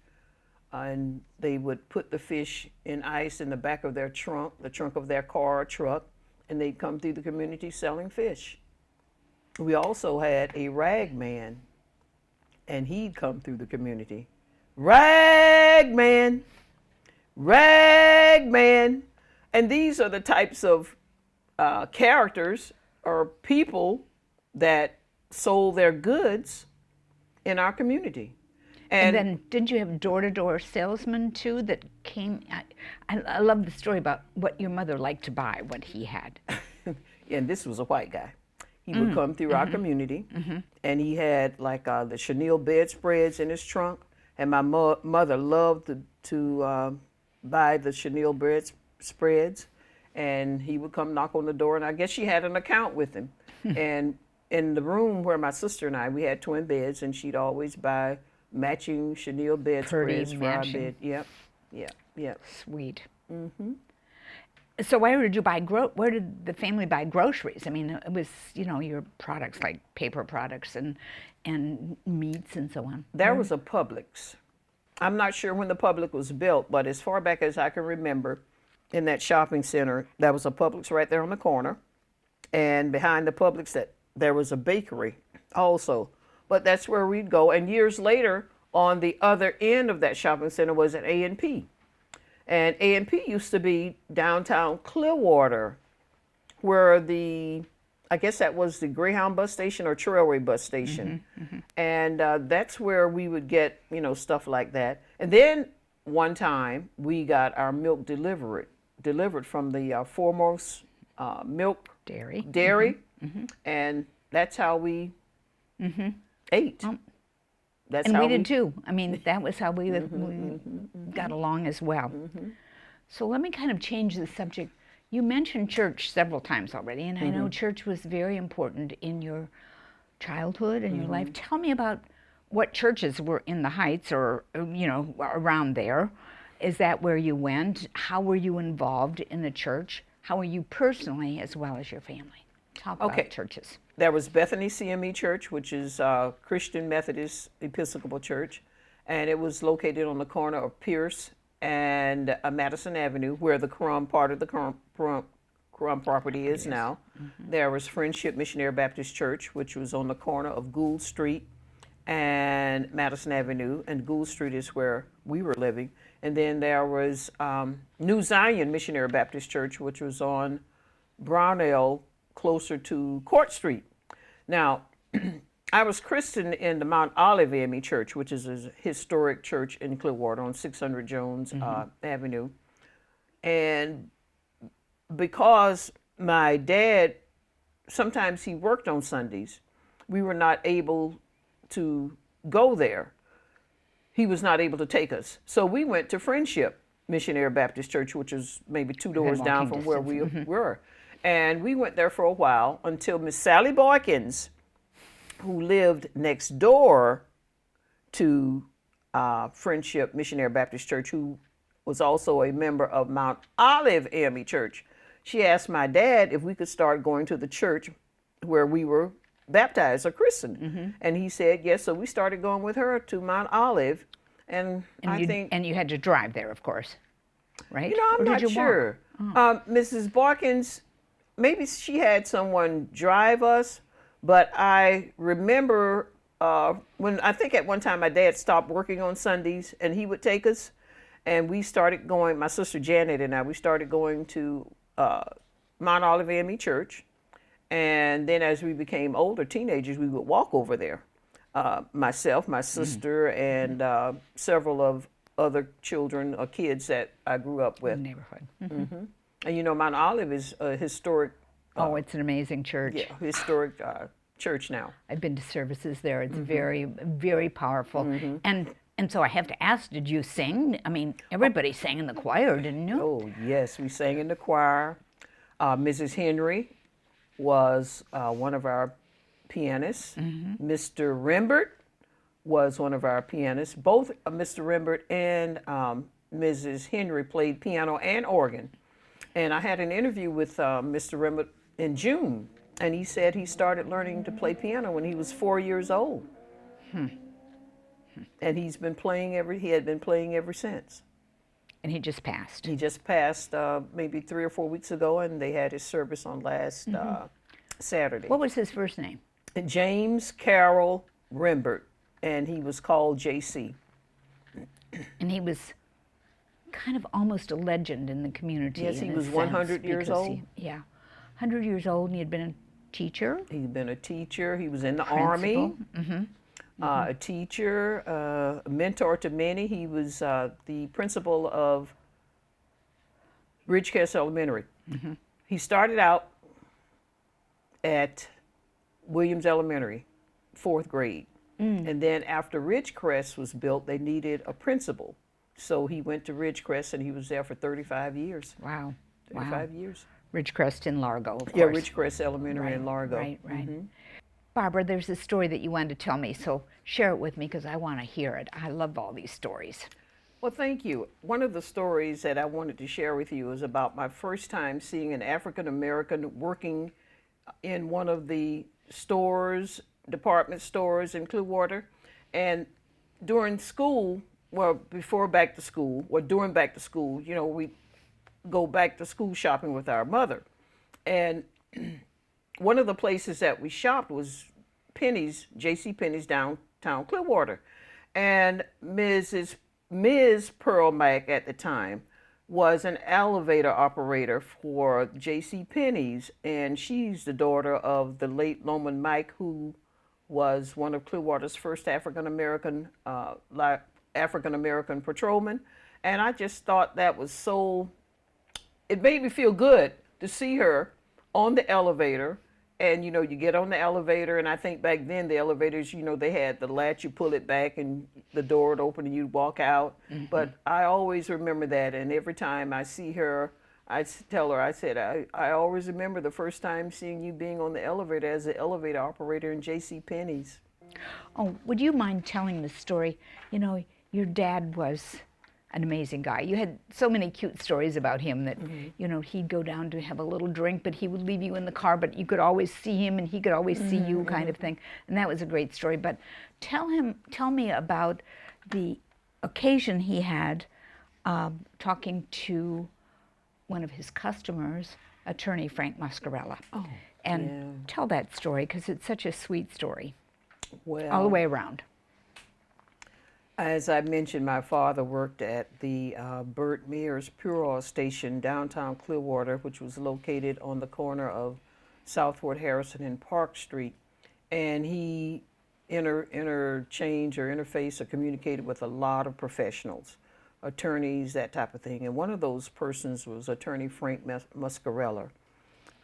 And they would put the fish in ice in the back of their trunk, the trunk of their car or truck, and they'd come through the community selling fish. We also had a rag man, and he'd come through the community. Rag man, rag man. And these are the types of characters or people that sold their goods in our community. And then didn't you have door-to-door salesmen too that came? I love the story about what your mother liked to buy, what he had. And this was a white guy. He would come through our community, and he had like the chenille bedspreads in his trunk. And my mother loved to buy the chenille bedspreads, and he would come knock on the door, and I guess she had an account with him. And in the room where my sister and I, we had twin beds, and she'd always buy matching chenille bedspreads for our bed. Yep. Sweet. So where did you buy where did the family buy groceries? I mean, it was, your products like paper products and meats and so on. There was a Publix. I'm not sure when the Publix was built, but as far back as I can remember, in that shopping center, there was a Publix right there on the corner. And behind the Publix, there was a bakery also. But that's where we'd go. And years later, on the other end of that shopping center was an A&P. And A&P used to be downtown Clearwater, where I guess that was the Greyhound bus station or Trailway bus station. And that's where we would get, stuff like that. And then one time we got our milk delivered from the Foremost Milk Dairy. And that's how we ate. That's And how we did too. I mean, that was how we got along as well. So let me kind of change the subject. You mentioned church several times already, and I know church was very important in your childhood and your life. Tell me about what churches were in the Heights or, around there. Is that where you went? How were you involved in the church? How were you personally as well as your family? Talk about churches. There was Bethany CME Church, which is Christian Methodist Episcopal Church, and it was located on the corner of Pierce and Madison Avenue, where the Crum part of the Crum property is now. There was Friendship Missionary Baptist Church, which was on the corner of Gould Street and Madison Avenue, and Gould Street is where we were living. And then there was New Zion Missionary Baptist Church, which was on Brownell, closer to Court Street. Now, I was christened in the Mount Olive AME Church, which is a historic church in Clearwater on 600 Jones Avenue. And because my dad, sometimes he worked on Sundays, we were not able to go there. He was not able to take us. So we went to Friendship Missionary Baptist Church, which is maybe 2 doors down from where we were. And we went there for a while until Miss Sally Boykins, who lived next door to Friendship Missionary Baptist Church, who was also a member of Mount Olive AME Church, she asked my dad if we could start going to the church where we were baptized or christened. And he said yes, so we started going with her to Mount Olive. And I think... And you had to drive there, of course, right? You know, I'm not sure. Mrs. Boykins, maybe she had someone drive us, but I remember when I think at one time my dad stopped working on Sundays and he would take us, and we started going, my sister Janet and I, we started going to Mount Olive AME Church. And then as we became older, teenagers, we would walk over there. Myself, my sister, and several of other children or kids that I grew up with. Neighborhood. And you know, Mount Olive is a historic. It's an amazing church. Yeah, historic church now. I've been to services there. It's very, very powerful. And so I have to ask, did you sing? I mean, everybody sang in the choir, didn't you? Oh, yes, we sang in the choir. Mrs. Henry was one of our pianists. Mr. Rembert was one of our pianists. Both Mr. Rembert and Mrs. Henry played piano and organ. And I had an interview with Mr. Rembert in June, and he said he started learning to play piano when he was 4 years old. And he had been playing ever since. And he just passed. He just passed maybe 3 or 4 weeks ago, and they had his service on last Saturday. What was his first name? James Carroll Rembert, and he was called JC. And he was kind of almost a legend in the community. Yes, he was 100 years old. 100 years old, and he had been a teacher. He'd been a teacher. He was in the Army. A teacher, a mentor to many. He was the principal of Ridgecrest Elementary. He started out at Williams Elementary, 4th grade. And then after Ridgecrest was built, they needed a principal. So he went to Ridgecrest, and he was there for 35 years. Wow. 35 years. Ridgecrest in Largo, of course. Yeah, Ridgecrest Elementary in Largo. Right. Barbara, there's a story that you wanted to tell me, so share it with me because I want to hear it. I love all these stories. Well, thank you. One of the stories that I wanted to share with you is about my first time seeing an African American working in one of the stores, department stores in Clearwater. And during school, well, before back to school, or during back to school, you know, we go back to school shopping with our mother. And one of the places that we shopped was Penny's, J.C. Penney's downtown Clearwater. And Ms. Pearl Mack at the time was an elevator operator for J.C. Penney's, and she's the daughter of the late Loman Mike, who was one of Clearwater's first African American patrolmen. And I just thought that was so, it made me feel good to see her on the elevator and you get on the elevator, and I think back then the elevators, they had the latch, you pull it back and the door would open and you'd walk out. But I always remember that, and every time I see her, tell her, I said, I always remember the first time seeing you being on the elevator as an elevator operator in J.C. Penney's. Oh, would you mind telling the story? Your dad was an amazing guy. You had so many cute stories about him that, he'd go down to have a little drink, but he would leave you in the car, but you could always see him and he could always see you, kind of thing. And that was a great story. But tell me about the occasion he had talking to one of his customers, attorney Frank Muscarella. Oh, and tell that story, because it's such a sweet story. Well, all the way around. As I mentioned, my father worked at the Burt Mears Pure Oil Station downtown Clearwater, which was located on the corner of Southward Harrison and Park Street. And he interfaced or communicated with a lot of professionals, attorneys, that type of thing. And one of those persons was attorney Frank Muscarella,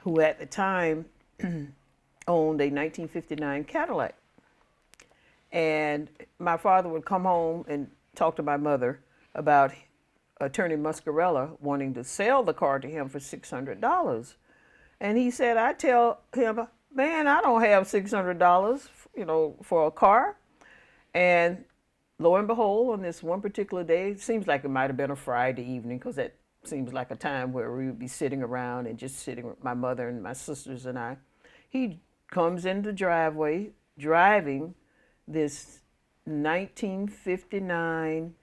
who at the time owned a 1959 Cadillac. And my father would come home and talk to my mother about attorney Muscarella wanting to sell the car to him for $600. And he said, I tell him, man, I don't have $600, for a car. And lo and behold, on this one particular day, it seems like it might have been a Friday evening, because that seems like a time where we would be sitting around and just sitting with my mother and my sisters and I. He comes in the driveway driving this 1959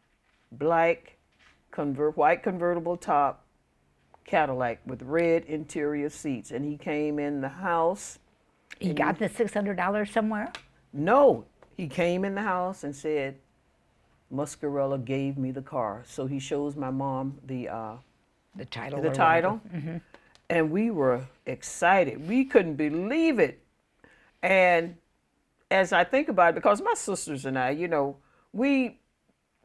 black white convertible top Cadillac with red interior seats, and he came in the house. He got the $600 somewhere? No, he came in the house and said, Muscarella gave me the car. So he shows my mom the title. The title, and we were excited. We couldn't believe it. And as I think about it, because my sisters and I, we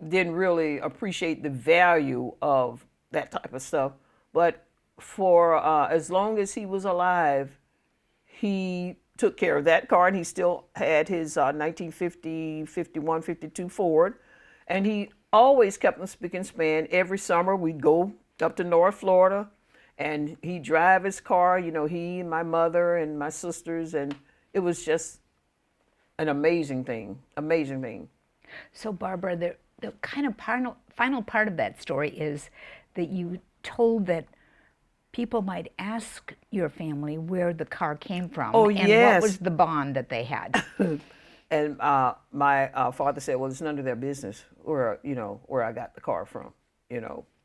didn't really appreciate the value of that type of stuff. But for as long as he was alive, he took care of that car, and he still had his 1950, 51, 52 Ford. And he always kept them spick and span. Every summer we'd go up to North Florida, and he'd drive his car, he and my mother and my sisters, and it was just an amazing thing. So Barbara, the kind of final part of that story is that you told that people might ask your family where the car came from. Oh, and yes. what was the bond that they had. And my father said, well, it's none of their business where I got the car from,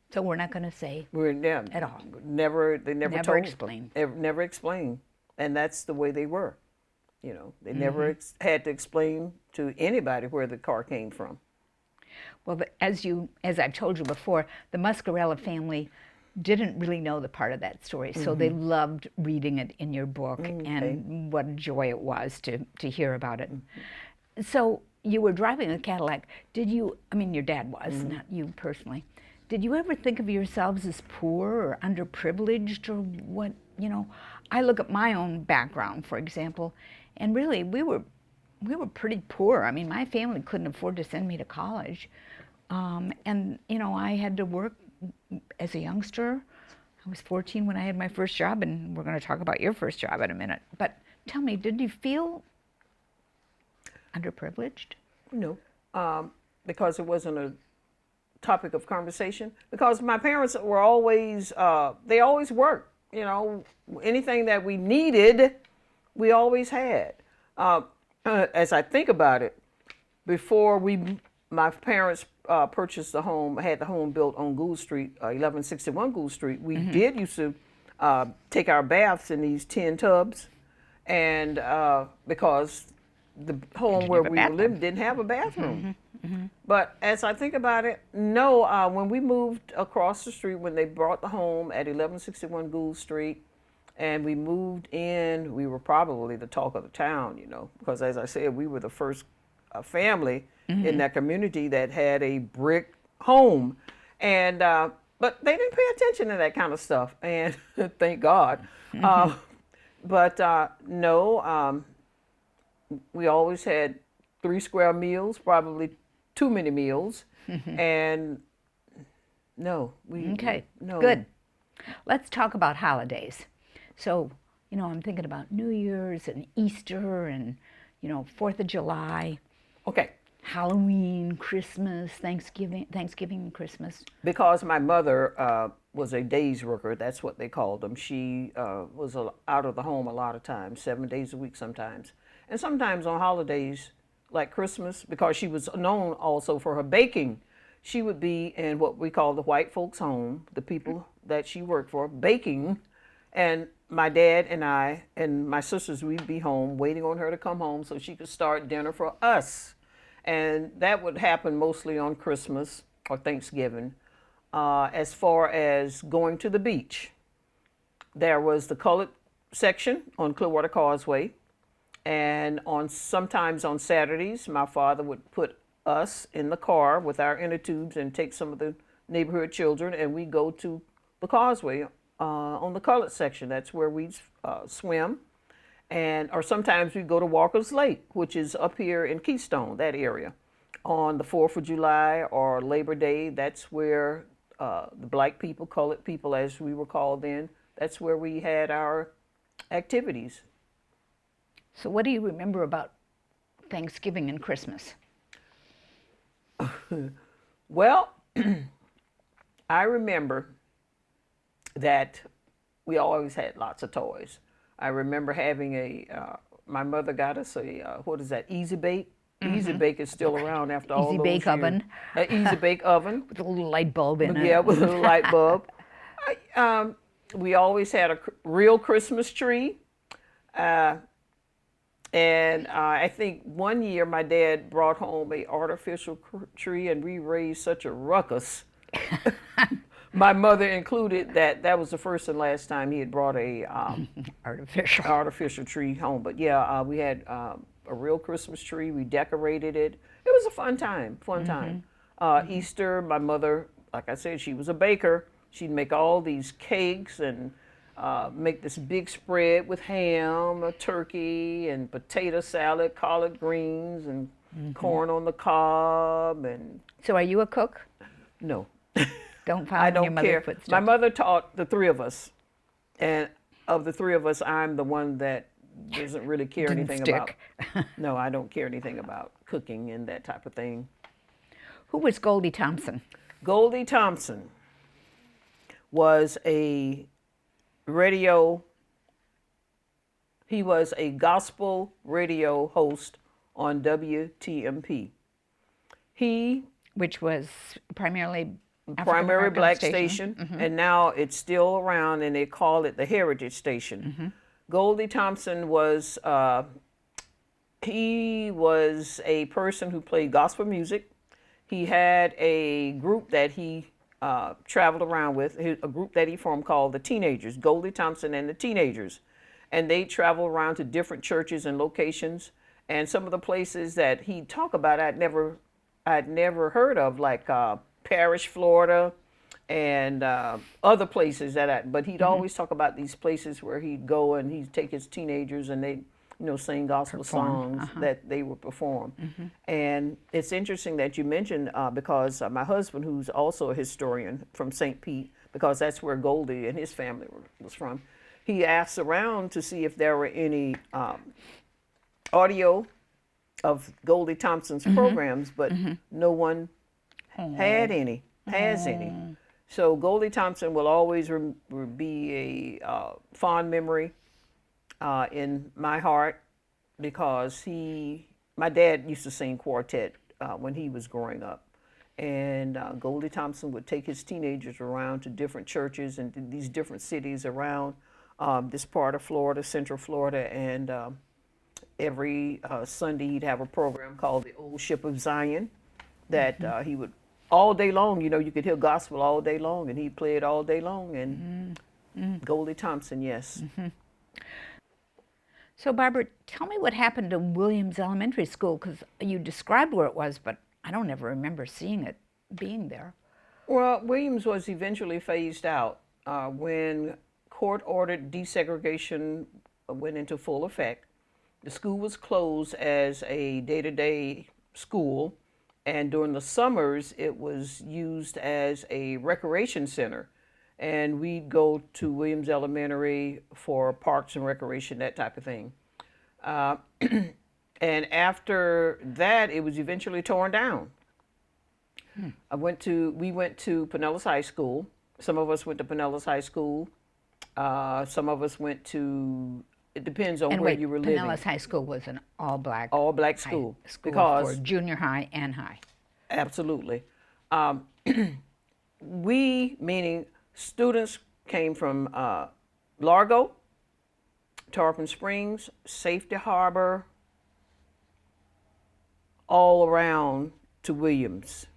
So we're not going to say at all. They never told. Explained. Never explained. And that's the way they were. They never had to explain to anybody where the car came from. Well, as I've told you before, the Muscarella family didn't really know the part of that story, so they loved reading it in your book, and what a joy it was to hear about it. So you were driving a Cadillac. Your dad was, not you personally. Did you ever think of yourselves as poor or underprivileged or what? I look at my own background, for example, and really we were pretty poor. My family couldn't afford to send me to college. And I had to work as a youngster. I was 14 when I had my first job, and we're going to talk about your first job in a minute. But tell me, did you feel underprivileged? No, because it wasn't a topic of conversation. Because my parents were always, they always worked. Anything that we needed, we always had. As I think about it, before my parents purchased the home, had the home built on Gould Street, 1161 Gould Street, we did used to take our baths in these tin tubs, and because the home where we were living didn't have a bathroom. But as I think about it, no, when we moved across the street, when they bought the home at 1161 Gould Street, and we moved in, we were probably the talk of the town, because as I said, we were the first family in that community that had a brick home. And but they didn't pay attention to that kind of stuff, and thank God. But no, we always had 3 square meals, probably too many meals, and no, we Okay, no. good. Let's talk about holidays. So, I'm thinking about New Year's and Easter and, 4th of July, Okay, Halloween, Christmas, Thanksgiving and Christmas. because my mother was a days worker. That's what they called them. She was out of the home a lot of times, 7 days a week sometimes, and sometimes on holidays like Christmas, because she was known also for her baking. She would be in what we call the white folks' home, the people that she worked for, baking, and my dad and I and my sisters, we'd be home waiting on her to come home so she could start dinner for us. And that would happen mostly on Christmas or Thanksgiving. As far as going to the beach, there was the colored section on Clearwater Causeway. And sometimes on Saturdays, my father would put us in the car with our inner tubes and take some of the neighborhood children, and we go to the causeway on the colored section. That's where we swim, or sometimes we go to Walker's Lake, which is up here in Keystone, that area. On the 4th of July or Labor Day, that's where the black people, colored people, as we were called then, that's where we had our activities. So, what do you remember about Thanksgiving and Christmas? Well, I remember that we always had lots of toys. I remember having my mother got us what is that, Easy Bake? Easy Bake is still around after all Easy those bake years. oven. An Easy Bake oven. With a little light bulb in it. Yeah, with a light bulb. We always had a real Christmas tree. And I think one year my dad brought home a artificial tree, and we raised such a ruckus. My mother included that was the first and last time he had brought a artificial tree home. But yeah, we had a real Christmas tree. We decorated it. It was a fun time, Easter, my mother, like I said, she was a baker. She'd make all these cakes and make this big spread with ham, a turkey, and potato salad, collard greens, and corn on the cob. And So, are you a cook? no, Don't follow I in your don't mother's care. footsteps. My mother taught the 3 of us, and of the 3 of us, I'm the one that doesn't really care Didn't anything stick. about. No, I don't care anything about cooking and that type of thing. Who was Goldie Thompson? Goldie Thompson was a he was a gospel radio host on WTMP. Which was primarily Primary African-American black station, and now it's still around, and they call it the Heritage Station. Goldie Thompson was he was a person who played gospel music. He had a group that he traveled around with, a group that he formed called the Teenagers, Goldie Thompson and the Teenagers. And they traveled around to different churches and locations. And some of the places that he talked about, I'd never heard of, like Parish, Florida, and other places but he'd always talk about these places where he'd go and he'd take his teenagers and they'd sing gospel songs that they would perform. And it's interesting that you mentioned because my husband, who's also a historian from St. Pete, because that's where Goldie and his family was from, he asked around to see if there were any audio of Goldie Thompson's programs, but no one has any. So Goldie Thompson will always be a fond memory in my heart, because my dad used to sing quartet when he was growing up, and Goldie Thompson would take his teenagers around to different churches and these different cities around this part of Florida, Central Florida, and every Sunday he'd have a program called the Old Ship of Zion that he would all day long. You could hear gospel all day long, and he'd play it all day long. And Goldie Thompson, yes. So, Barbara, tell me what happened to Williams Elementary School, because you described where it was, but I don't ever remember seeing it being there. Well, Williams was eventually phased out when court-ordered desegregation went into full effect. The school was closed as a day-to-day school, and during the summers, it was used as a recreation center. And we'd go to Williams Elementary for parks and recreation, that type of thing. Uh, and after that, it was eventually torn down. We went to Pinellas High School. Some of us went to Pinellas High School. Some of us went to, it depends on And where wait, you were living. Pinellas High School was an all-black School. school Because for junior high and high. absolutely. We, meaning students, came from Largo, Tarpon Springs, Safety Harbor, all around to Williams.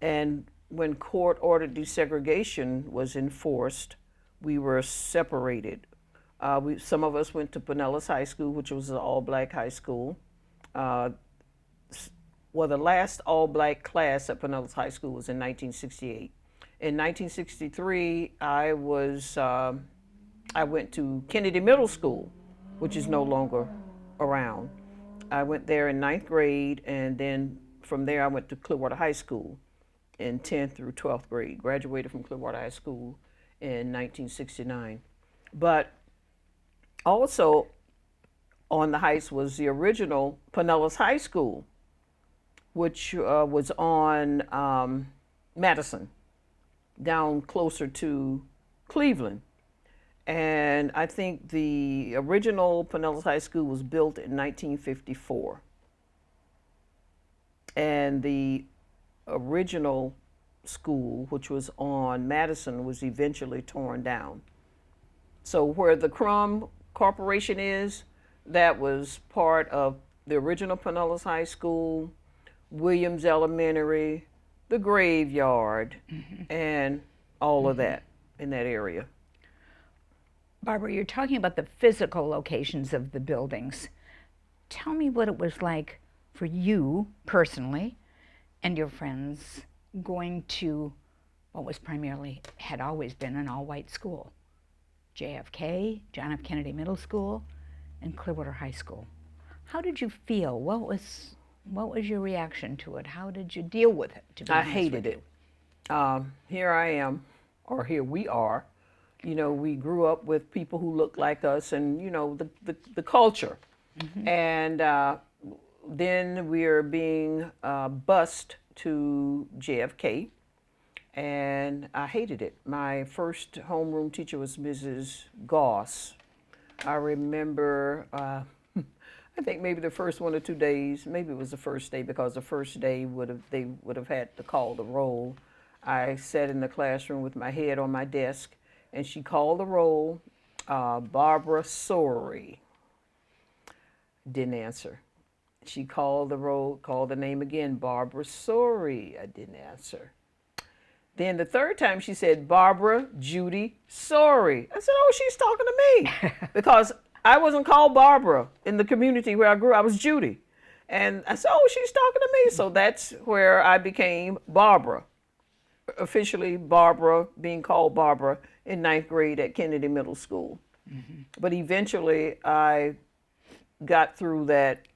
And when court-ordered desegregation was enforced, we were separated. Some of us went to Pinellas High School, which was an all-black high school. Well, the last all-black class at Pinellas High School was in 1968. In 1963, I went to Kennedy Middle School, which is no longer around. I went there in 9th grade, and then from there I went to Clearwater High School in 10th through 12th grade. Graduated from Clearwater High School in 1969. But also on the Heights was the original Pinellas High School, which was on Madison, down closer to Cleveland. And I think the original Pinellas High School was built in 1954. And the original school, which was on Madison, was eventually torn down. So where the Crum Corporation is, that was part of the original Pinellas High School, Williams Elementary, the graveyard, and all of that in that area. Barbara, you're talking about the physical locations of the buildings. Tell me what it was like for you personally and your friends going to what was primarily, had always been an all-white school. JFK, John F. Kennedy Middle School, and Clearwater High School. How did you feel? What was your reaction to it? How did you deal with it? To be I honest hated with it. you? Here I am, or here we are. You know, we grew up with people who looked like us, and you know the culture. And then we are being bused to JFK, and I hated it. My first homeroom teacher was Mrs. Goss. I remember, I think maybe the first 1 or 2 days, maybe it was the first day, because the first day they would have had to call the roll. I sat in the classroom with my head on my desk, and she called the roll, Barbara Sorey. Didn't answer. She called the roll, called the name again, Barbara Sorey. I didn't answer. Then the third time she said, Barbara Judy Sorey. I said, oh, she's talking to me. Because I wasn't called Barbara in the community where I grew. I was Judy. And I said, oh, she's talking to me. So that's where I became Barbara. Officially Barbara, being called Barbara in 9th grade at Kennedy Middle School. But eventually I got through that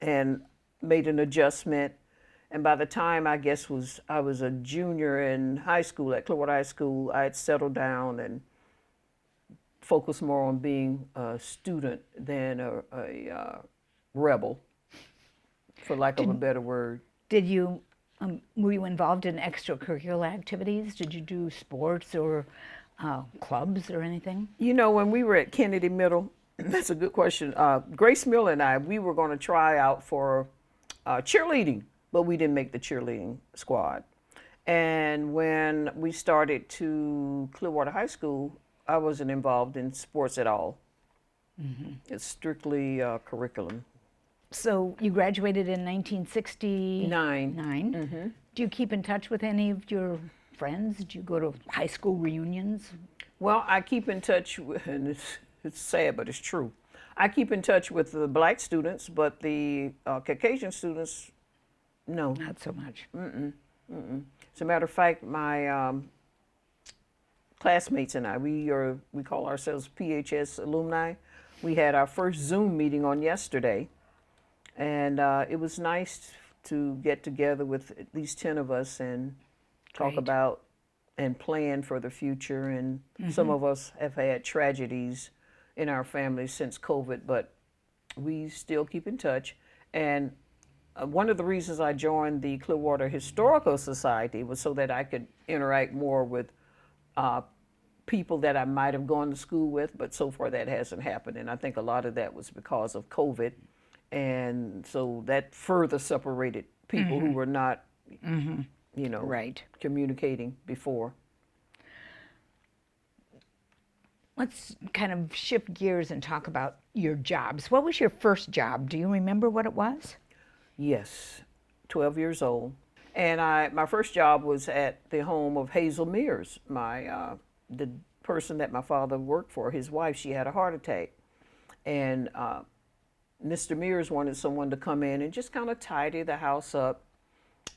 and made an adjustment. And by the time I was a junior in high school at Clearwater High School, I had settled down and focused more on being a student than a rebel, for lack of a better word. Did you, were you involved in extracurricular activities? Did you do sports or clubs or anything? You know, when we were at Kennedy Middle, that's a good question. Grace Miller and I, we were going to try out for cheerleading, but we didn't make the cheerleading squad. And when we started to Clearwater High School, I wasn't involved in sports at all. It's strictly curriculum. So you graduated in 1969. Nine. Do you keep in touch with any of your friends? Do you go to high school reunions? Well, I keep in touch with, and it's sad, but it's true. I keep in touch with the black students, but the Caucasian students, no. Not so much. As a matter of fact, my classmates and I, we call ourselves PHS alumni. We had our first Zoom meeting on yesterday, and it was nice to get together with at least 10 of us and talk Great. about and plan for the future. And some of us have had tragedies in our families since COVID, but we still keep in touch. And one of the reasons I joined the Clearwater Historical Society was so that I could interact more with people that I might have gone to school with, but so far that hasn't happened. And I think a lot of that was because of COVID. And so that further separated people who were not, you know, Right. communicating before. Let's kind of shift gears and talk about your jobs. What was your first job? Do you remember what it was? Yes, 12 years old. And my first job was at the home of Hazel Mears, the person that my father worked for. His wife, she had a heart attack. And Mr. Mears wanted someone to come in and just kind of tidy the house up.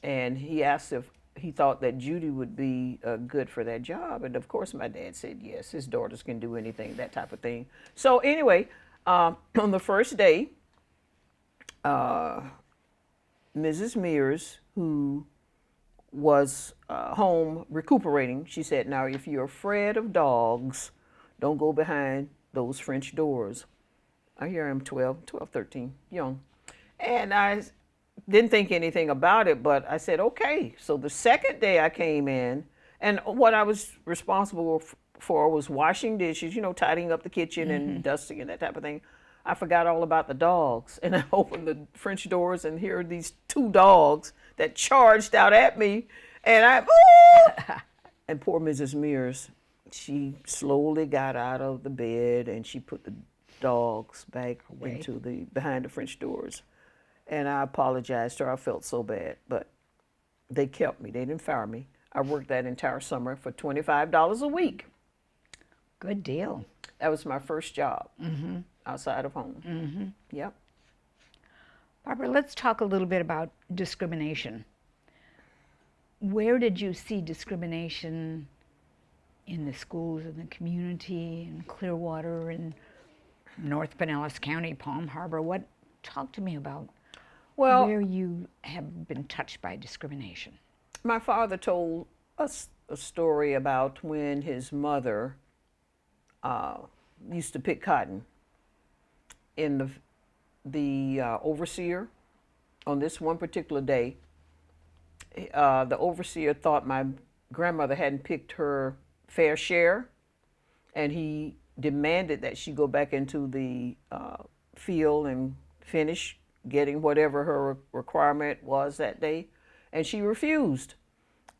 And he asked if he thought that Judy would be good for that job. And of course, my dad said yes, his daughters can do anything, that type of thing. So anyway, on the first day, Mrs. Mears, who was home recuperating, she said, now, if you're afraid of dogs, don't go behind those French doors. I hear I'm 12, 13, young. And I didn't think anything about it, but I said, okay. So the second day I came in, and what I was responsible for was washing dishes, you know, tidying up the kitchen and dusting and that type of thing. I forgot all about the dogs, and I opened the French doors, and here are these two dogs that charged out at me, and and poor Mrs. Mears, she slowly got out of the bed, and she put the dogs back into behind the French doors, and I apologized to her. I felt so bad, but they kept me. They didn't fire me. I worked that entire summer for $25 a week. Good deal. That was my first job. Outside of home. Yep. Barbara, let's talk a little bit about discrimination. Where did you see discrimination in the schools, in the community, in Clearwater, in North Pinellas County, Palm Harbor? Talk to me about where you have been touched by discrimination. My father told us a story about when his mother used to pick cotton. In the overseer, on this one particular day, the overseer thought my grandmother hadn't picked her fair share, and he demanded that she go back into the field and finish getting whatever her requirement was that day, and she refused.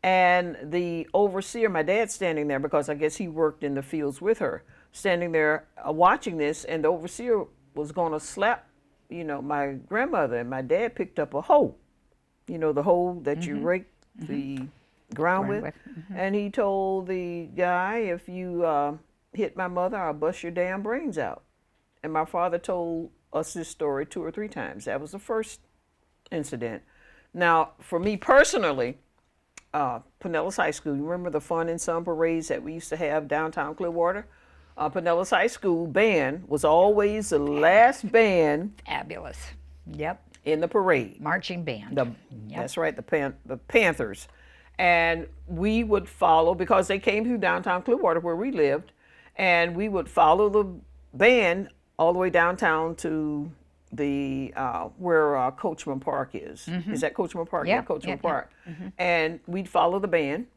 And the overseer, my dad, standing there, because I guess he worked in the fields with her, standing there watching this, and the overseer was going to slap, you know, my grandmother, and my dad picked up a hoe, you know, the hoe that you rake the ground with. And he told the guy, if you hit my mother, I'll bust your damn brains out. And my father told us this story 2 or 3 times. That was the first incident. Now, for me personally, Pinellas High School, you remember the fun and sun parades that we used to have downtown Clearwater? Pinellas High School band was always the last band. Fabulous. Yep. In the parade. Marching band. That's right, the Panthers. And we would follow, because they came through downtown Clearwater where we lived, and we would follow the band all the way downtown to the where Coachman Park is. Is that Coachman Park? Yeah, Coachman Park. And we'd follow the band.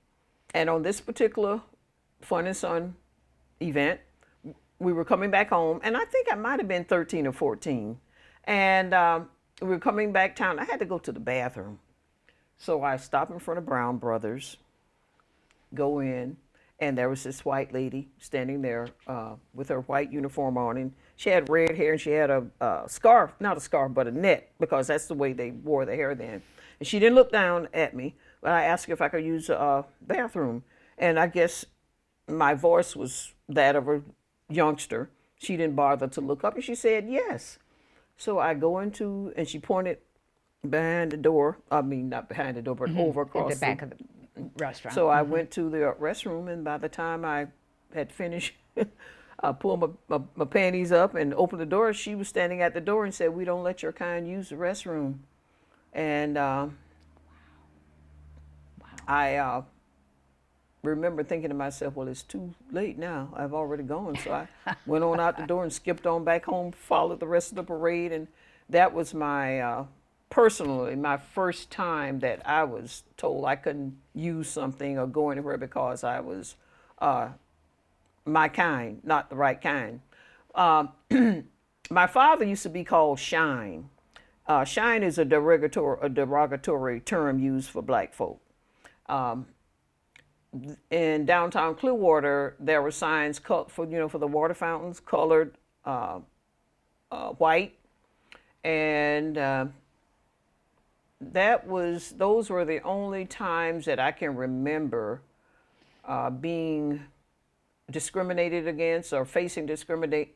And on this particular Fun and Sun event, we were coming back home, and I think I might have been 13 or 14. And we were coming back town. I had to go to the bathroom. So I stopped in front of Brown Brothers, go in, and there was this white lady standing there with her white uniform on, and she had red hair, and she had a scarf, not a scarf, but a net, because that's the way they wore the hair then. And she didn't look down at me, but I asked her if I could use a bathroom. And I guess my voice was that of a youngster. She didn't bother to look up, and she said yes. So I go into, and she pointed behind the door. I mean, not behind the door, but over across at the back of the restaurant. So I went to the restroom, and by the time I had finished pulled my panties up and opened the door. She was standing at the door and said, "We don't let your kind use the restroom." And I remember thinking to myself, well, it's too late now. I've already gone. So I went on out the door and skipped on back home, followed the rest of the parade. And that was my, personally, my first time that I was told I couldn't use something or go anywhere because I was my kind, not the right kind. My father used to be called Shine. Shine is a derogatory term used for black folk. In downtown Clearwater, there were signs for the water fountains colored white, and those were the only times that I can remember being discriminated against or facing discrimination,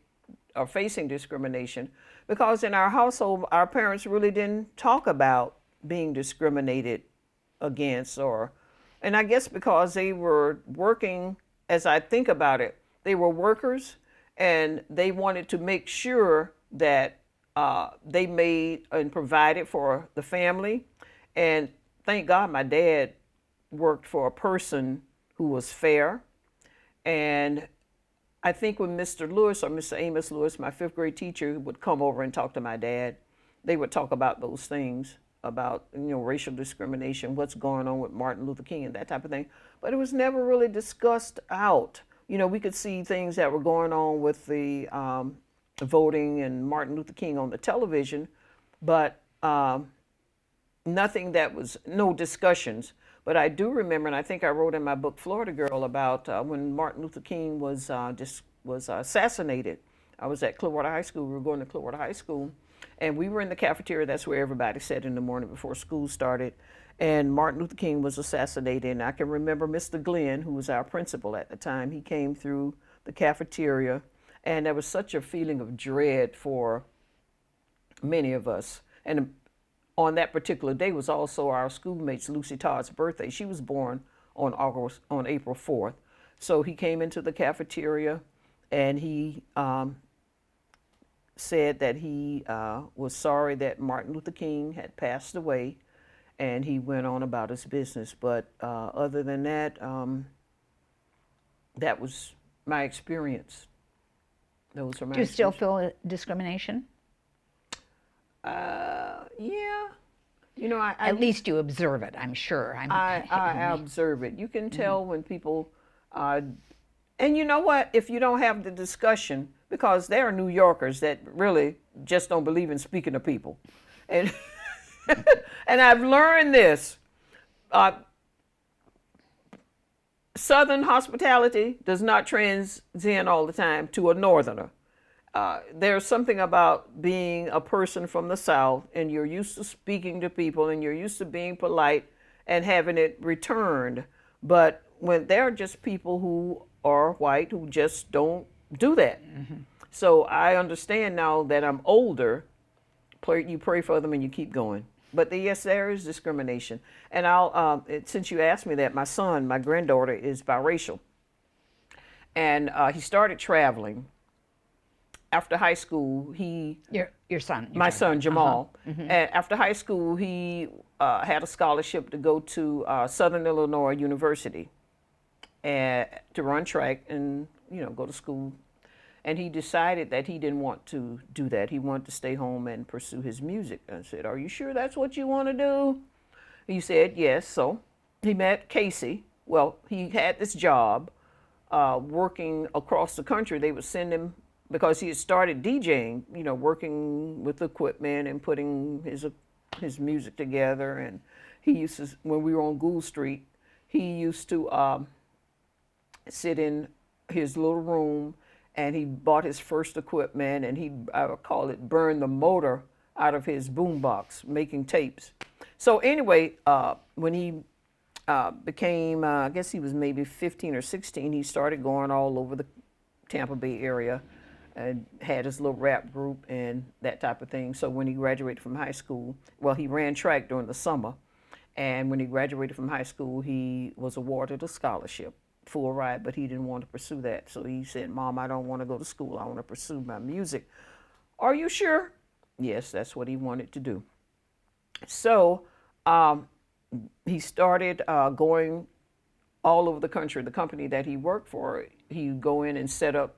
because in our household our parents really didn't talk about being discriminated against, and I guess because they were working, as I think about it, they were workers and they wanted to make sure that they made and provided for the family. And thank God my dad worked for a person who was fair. And I think when Mr. Lewis or Mr. Amos Lewis, my fifth grade teacher, would come over and talk to my dad, they would talk about those things, about racial discrimination, what's going on with Martin Luther King and that type of thing. But it was never really discussed out. We could see things that were going on with the voting and Martin Luther King on the television, but nothing that was, no discussions. But I do remember, and I think I wrote in my book Florida Girl about when Martin Luther King was assassinated. I was at Clearwater High School. We were going to Clearwater High School, and we were in the cafeteria. That's where everybody sat in the morning before school started. And Martin Luther King was assassinated. And I can remember Mr. Glenn, who was our principal at the time. He came through the cafeteria, and there was such a feeling of dread for many of us. And on that particular day was also our schoolmate's Lucy Todd's birthday. She was born on April 4th. So he came into the cafeteria, and he said that he was sorry that Martin Luther King had passed away, and he went on about his business. But other than that, that was my experience. Those are my. Do you still feel discrimination? Yeah. At least you observe it, I'm sure. I observe it. You can tell when people, and you know what, if you don't have the discussion, because there are New Yorkers that really just don't believe in speaking to people. And and I've learned this. Southern hospitality does not transcend all the time to a Northerner. There's something about being a person from the South, and you're used to speaking to people, and you're used to being polite and having it returned. But when there are just people who are white who just don't do that. Mm-hmm. So I understand now that I'm older. You pray for them and you keep going. But yes, there is discrimination. And since you asked me that, my granddaughter is biracial, and he started traveling. After high school, your son, my son Jamal. Uh-huh. Mm-hmm. And after high school, he had a scholarship to go to Southern Illinois University and to run track and go to school. And he decided that he didn't want to do that. He wanted to stay home and pursue his music. I said, "Are you sure that's what you want to do?" He said, "Yes." So he met Casey. Well, he had this job working across the country. They would send him, because he had started DJing, working with equipment and putting his music together. And he used to, when we were on Gould Street, he used to sit in his little room, and he bought his first equipment, and I would call it, burn the motor out of his boombox, making tapes. So anyway, when he became, I guess he was maybe 15 or 16, he started going all over the Tampa Bay area and had his little rap group and that type of thing. So when he graduated from high school, well, he ran track during the summer. And when he graduated from high school, he was awarded a scholarship full ride, but he didn't want to pursue that. So he said, Mom, I don't want to go to school. I want to pursue my music. Are you sure? Yes, that's what he wanted to do. So he started going all over the country. The company that he worked for, he'd go in and set up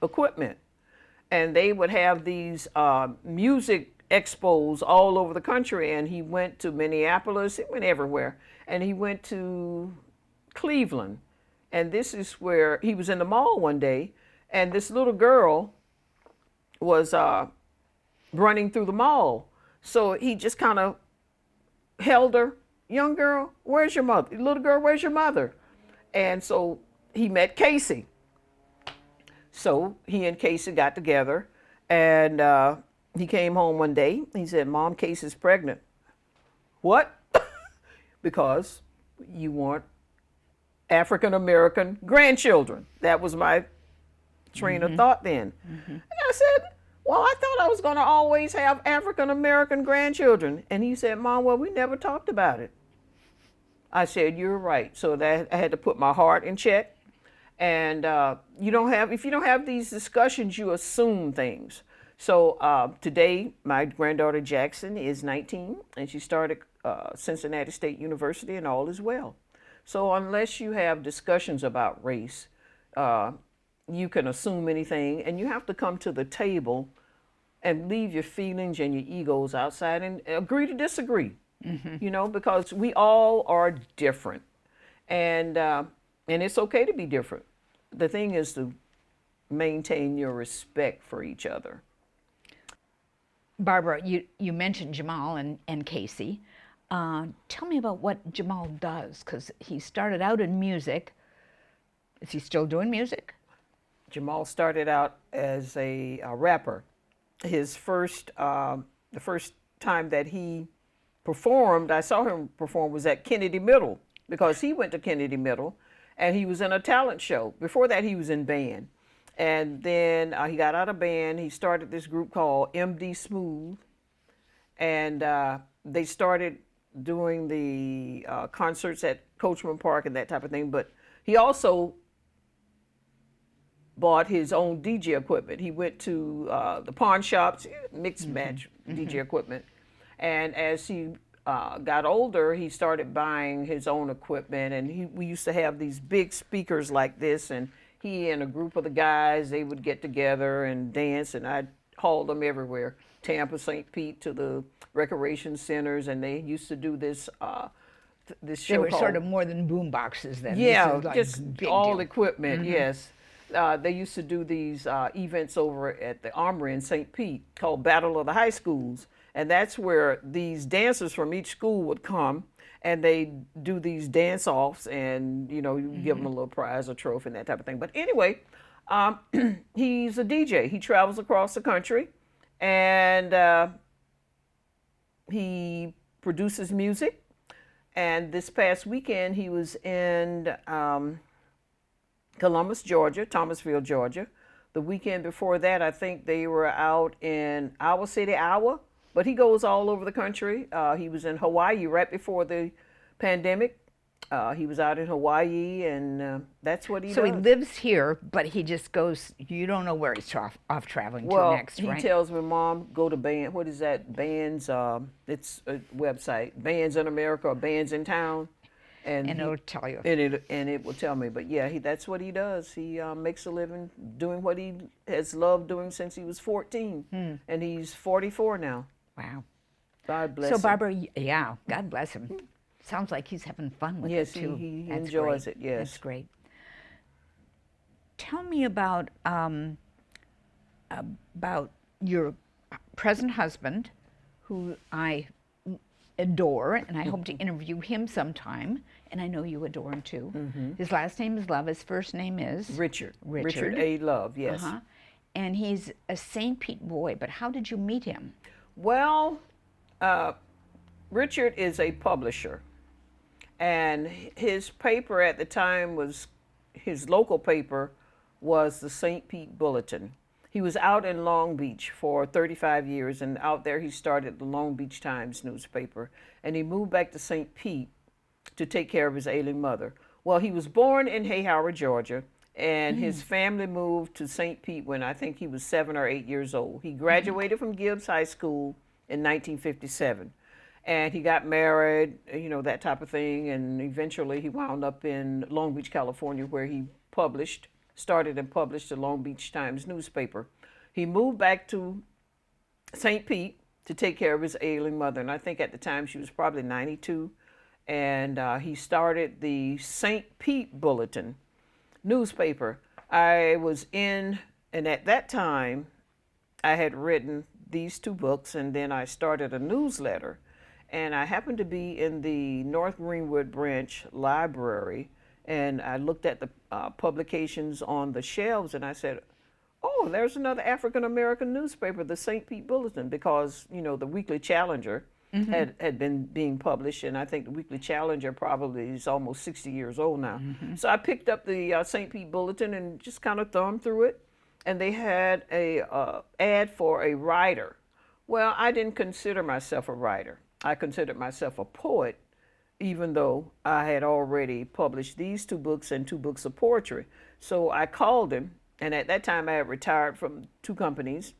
equipment. And they would have these music expos all over the country. And he went to Minneapolis, he went everywhere. And he went to Cleveland. And this is where he was in the mall one day, and this little girl was running through the mall. So he just kind of held her. Young girl, where's your mother? Little girl, where's your mother? And so he met Casey. So he and Casey got together, and he came home one day. He said, Mom, Casey's pregnant. What? Because you want African-American grandchildren. That was my train of thought then. And I said, well, I thought I was going to always have African-American grandchildren. And he said, Mom, well, we never talked about it. I said, you're right. So that I had to put my heart in check. And if you don't have these discussions, you assume things. So today, my granddaughter Jackson is 19, and she started Cincinnati State University, and all is well. So unless you have discussions about race, you can assume anything, and you have to come to the table and leave your feelings and your egos outside and agree to disagree. You know, because we all are different, and it's okay to be different. The thing is to maintain your respect for each other. Barbara, you mentioned Jamal and Casey. Tell me about what Jamal does, because he started out in music. Is he still doing music? Jamal started out as a rapper. His the first time that he performed, I saw him perform, was at Kennedy Middle, because he went to Kennedy Middle, and he was in a talent show. Before that, he was in band. And then he got out of band. He started this group called MD Smooth, and they started doing the concerts at Coachman Park and that type of thing. But he also bought his own DJ equipment. He went to the pawn shops, mixed match DJ equipment. And as he got older, he started buying his own equipment. And we used to have these big speakers like this, and he and a group of the guys, they would get together and dance, and I'd haul them everywhere. Tampa, St. Pete, to the recreation centers, and they used to do this this show. They were called, sort of more than boom boxes then. yeah, This is like just big all deal. equipment. Yes, they used to do these events over at the Armory in St. Pete called Battle of the High Schools, and that's where these dancers from each school would come, and they do these dance-offs, and you give them a little prize or trophy and that type of thing. But anyway, he's a DJ. He travels across the country, and he produces music. And this past weekend, he was in Columbus, Georgia, Thomasville, Georgia. The weekend before that, I think they were out in Iowa City, Iowa. But he goes all over the country. He was in Hawaii right before the pandemic. He was out in Hawaii, and that's what he So does. he lives here, but he just goes, you don't know where he's off traveling Well, to next, he right? tells me, Mom, go to band. What is that? Bands. It's a website. Bands in America or Bands in Town, And it'll tell you. and it will tell me. But yeah, that's what he does. He makes a living doing what he has loved doing since he was 14, and he's 44 now. Wow. God bless So him. Barbara, yeah, God bless him. Sounds like he's having fun with Yes, it too. he That's enjoys great. it, yes. That's great. Tell me about your present husband, who I adore, and I hope to interview him sometime. And I know you adore him too. His last name is Love. His first name is Richard. Richard. A. Love. Yes. Uh-huh. And he's a St. Pete boy. But how did you meet him? Well, Richard is a publisher, and his paper at the time was, his local paper was the St. Pete Bulletin. He was out in Long Beach for 35 years, and out there he started the Long Beach Times newspaper, and he moved back to St. Pete to take care of his ailing mother. Well, he was born in Hayhoward, Georgia, and his family moved to St. Pete when I think he was 7 or 8 years old. He graduated from Gibbs High School in 1957. And he got married, you know, that type of thing. And eventually he wound up in Long Beach, California, where he started and published the Long Beach Times newspaper. He moved back to St. Pete to take care of his ailing mother. And I think at the time she was probably 92. And he started the St. Pete Bulletin newspaper. I was in, and at that time, I had written these 2 books, and then I started a newsletter. And I happened to be in the North Greenwood Branch Library, and I looked at the publications on the shelves, and I said, oh, there's another African American newspaper, the St. Pete Bulletin, because, you know, the Weekly Challenger had been being published, and I think the Weekly Challenger probably is almost 60 years old now. So I picked up the St. Pete Bulletin and just kind of thumbed through it, and they had a ad for a writer. Well, I didn't consider myself a writer. I considered myself a poet, even though I had already published these 2 books and 2 books of poetry. So I called him, and at that time I had retired from 2 companies,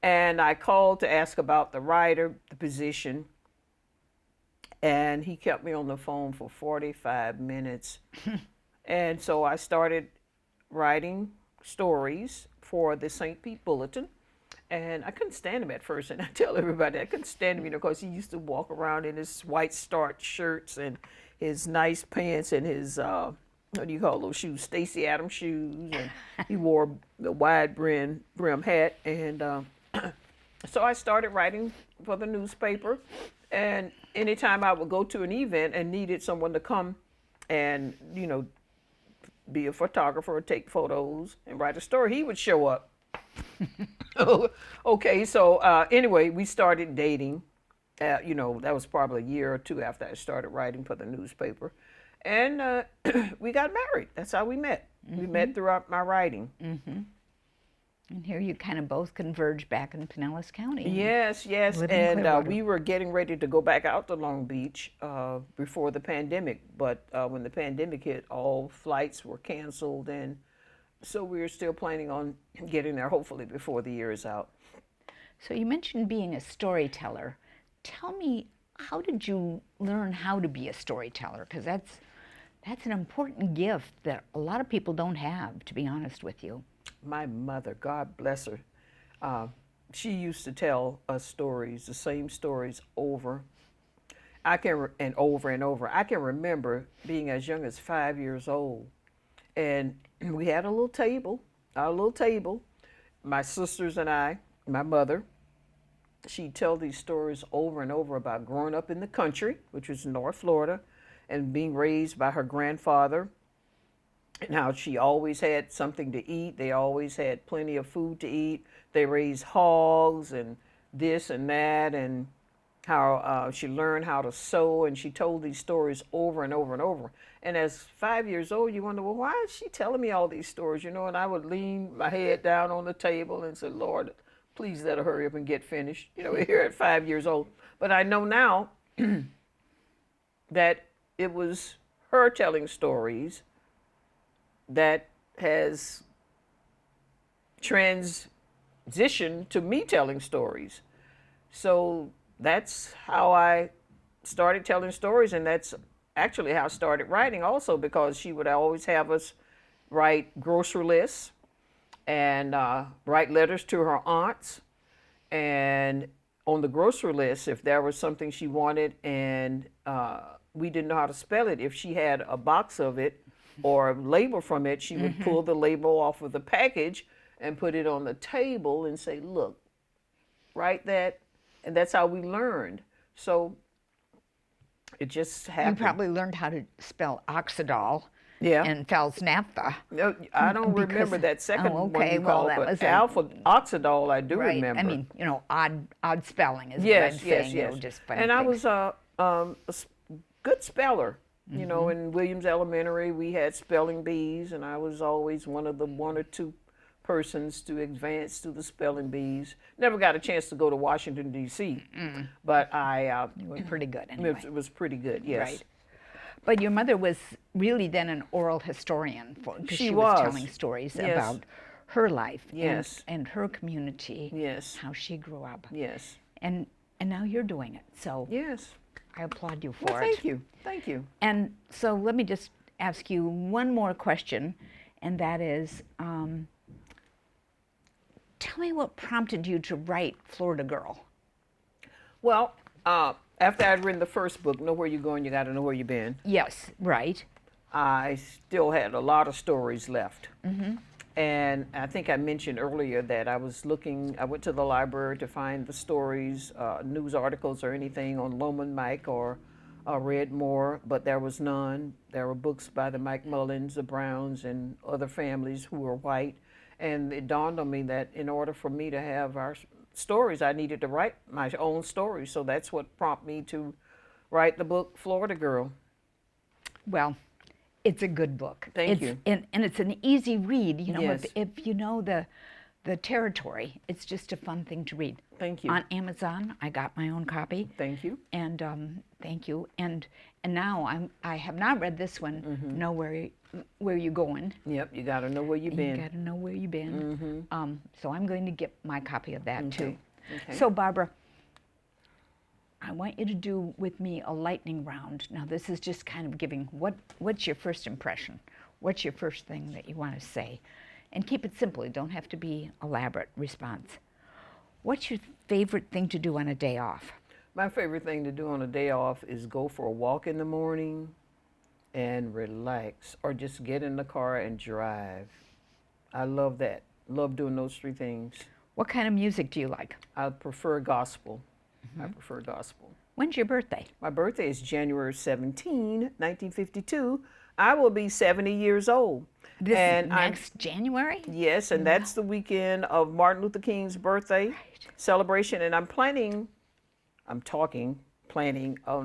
and I called to ask about the writer, the position, and he kept me on the phone for 45 minutes. And so I started writing stories for the St. Pete Bulletin. And I couldn't stand him at first, and I tell everybody I couldn't stand him, you know, because he used to walk around in his white starched shirts and his nice pants and his what do you call those shoes, Stacey Adams shoes, and he wore the wide brim hat, and so I started writing for the newspaper. And anytime I would go to an event and needed someone to come and, you know, be a photographer or take photos and write a story, he would show up. Okay, so anyway, we started dating. You know, that was probably a year or 2 after I started writing for the newspaper. And we got married. That's how we met. We met throughout my writing. And here you kind of both converged back in Pinellas County. Yes, yes. Living in And Clearwater. we were getting ready to go back out to Long Beach before the pandemic. But when the pandemic hit, all flights were canceled, and so we were still planning on getting there, hopefully before the year is out. So you mentioned being a storyteller. Tell me, how did you learn how to be a storyteller? Because that's an important gift that a lot of people don't have, to be honest with you. My mother, God bless her, she used to tell us stories, the same stories over. And over and over. I can remember being as young as 5 years old, and we had a little table, my sisters and I, my mother. She'd tell these stories over and over about growing up in the country, which was North Florida, and being raised by her grandfather, and how she always had something to eat. They always had plenty of food to eat. They raised hogs and this and that, and how she learned how to sew, and she told these stories over and over and over. And as 5 years old, you wonder, well, why is she telling me all these stories, you know? And I would lean my head down on the table and say, Lord, please let her hurry up and get finished, you know, here at 5 years old. But I know now that it was her telling stories that has transitioned to me telling stories. So that's how I started telling stories, and that's actually how I started writing also, because she would always have us write grocery lists and write letters to her aunts. And on the grocery list, if there was something she wanted and we didn't know how to spell it, if she had a box of it or a label from it, she would pull the label off of the package and put it on the table and say, look, write that. And that's how we learned. So it just happened. You probably learned how to spell oxidol Yeah. and Felsnaphtha. No, I don't remember that second Oh, one okay, you well, called, that but was a- alpha oxidol I do Right. remember. I mean, you know, odd spelling is yes, what I'm yes, saying. yes. You know, just funny and I things. was good speller. You know, in Williams Elementary, we had spelling bees, and I was always one of the 1 or 2 persons to advance to the spelling bees. Never got a chance to go to Washington, D.C., but I... You were pretty good it anyway. was pretty good, yes. Right. But your mother was really then an oral historian, because She she was was. telling stories Yes. about her life Yes. and her community, Yes. how she grew up. Yes. And now you're doing it. So Yes. I applaud you for Well, it. thank you. Thank you. And so let me just ask you one more question, and that is, tell me what prompted you to write Florida Girl? Well, after I'd written the first book, Know Where You're Going, You Gotta Know Where You've Been, Yes, right. I still had a lot of stories left. And I think I mentioned earlier that I went to the library to find the stories, news articles or anything on Lowman Mike or Red Moore, but there was none. There were books by the Mike Mullins, the Browns, and other families who were white. And it dawned on me that in order for me to have our stories, I needed to write my own stories. So that's what prompted me to write the book Florida Girl. Well, it's a good book. Thank you. And it's an easy read. You know, Yes. if you know the territory, it's just a fun thing to read. Thank you. On Amazon, I got my own copy. Thank you. And thank you. And now I have not read this one. Know where you're going. Yep, you got to know where you've been. You got to know where you've been. So I'm going to get my copy of that too. Okay. So Barbara, I want you to do with me a lightning round. Now this is just kind of giving what's your first impression? What's your first thing that you want to say? And keep it simple. It don't have to be elaborate response. What's your favorite thing to do on a day off? My favorite thing to do on a day off is go for a walk in the morning and relax, or just get in the car and drive. I love that. Love doing those three things. What kind of music do you like? I prefer gospel. I prefer gospel. When's your birthday? My birthday is January 17, 1952. I will be 70 years old. This And next January? Yes, and that's the weekend of Martin Luther King's birthday celebration. And I'm planning on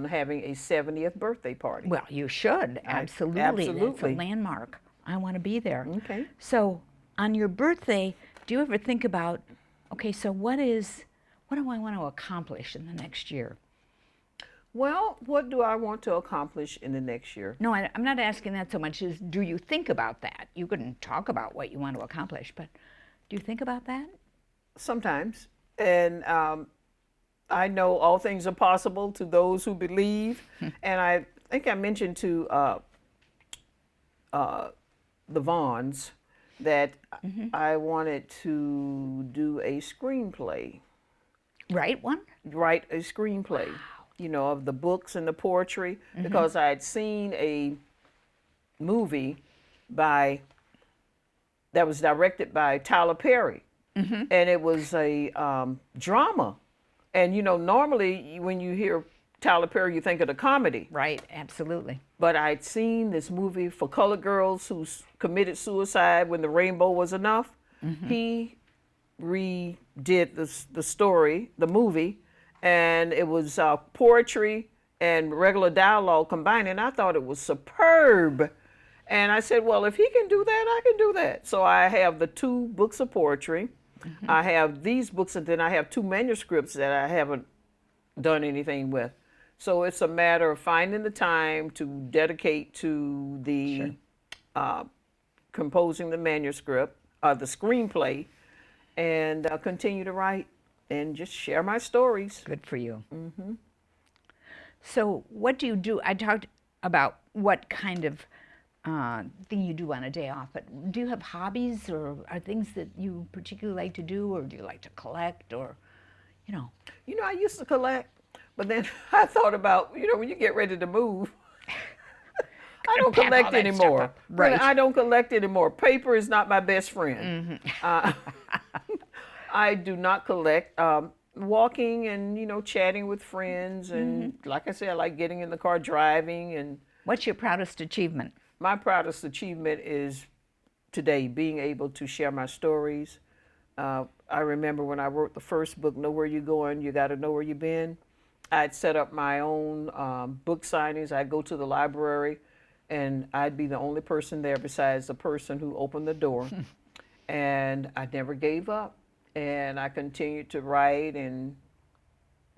having a 70th birthday party. Well, you should. Absolutely. That's a absolutely. landmark. I want to be there. Okay. So on your birthday, do you ever think about, okay, so what do I want to accomplish in the next year? Well, what do I want to accomplish in the next year? No, I'm not asking that so much as, do you think about that? You couldn't talk about what you want to accomplish, but do you think about that? Sometimes. And I know all things are possible to those who believe. And I think I mentioned to the Vaughns that I wanted to do a screenplay. Write one? Write a screenplay, you know, of the books and the poetry, because I had seen a movie that was directed by Tyler Perry, and it was a drama. And you know, normally when you hear Tyler Perry, you think of the comedy. Right, absolutely. But I'd seen this movie for colored girls who committed suicide when the rainbow was enough. He redid the story, the movie, and it was poetry and regular dialogue combined, and I thought it was superb. And I said, well, if he can do that, I can do that. So I have the 2 books of poetry. I have these books, and then I have 2 manuscripts that I haven't done anything with. So it's a matter of finding the time to dedicate to the composing the manuscript, the screenplay, and continue to write and just share my stories. Good for you. So what do you do? I talked about what kind of thing you do on a day off, but do you have hobbies or are things that you particularly like to do, or do you like to collect, or, you know? You know, I used to collect, but then I thought about, you know, when you get ready to move, I don't pack all collect that stuff anymore. up. Right. I don't collect anymore. Paper is not my best friend. I do not collect. Walking and, you know, chatting with friends. And like I said, I like getting in the car, driving. And What's your proudest achievement? my proudest achievement is today being able to share my stories. I remember when I wrote the first book, Know Where You're Going, You Gotta Know Where You've Been. I'd set up my own book signings. I'd go to the library, and I'd be the only person there besides the person who opened the door. And I never gave up. And I continued to write, and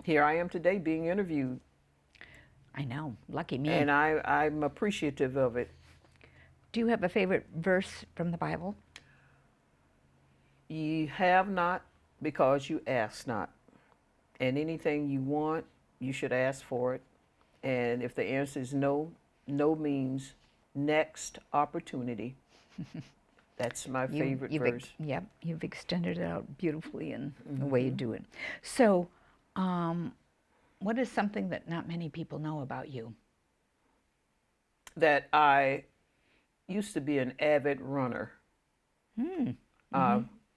here I am today being interviewed. I know, lucky me. And I'm appreciative of it. Do you have a favorite verse from the Bible? You have not because you ask not. And anything you want, you should ask for it. And if the answer is no, no means next opportunity. That's my favorite verse. Yep, you've extended it out beautifully in the way you do it. So, what is something that not many people know about you? That I used to be an avid runner.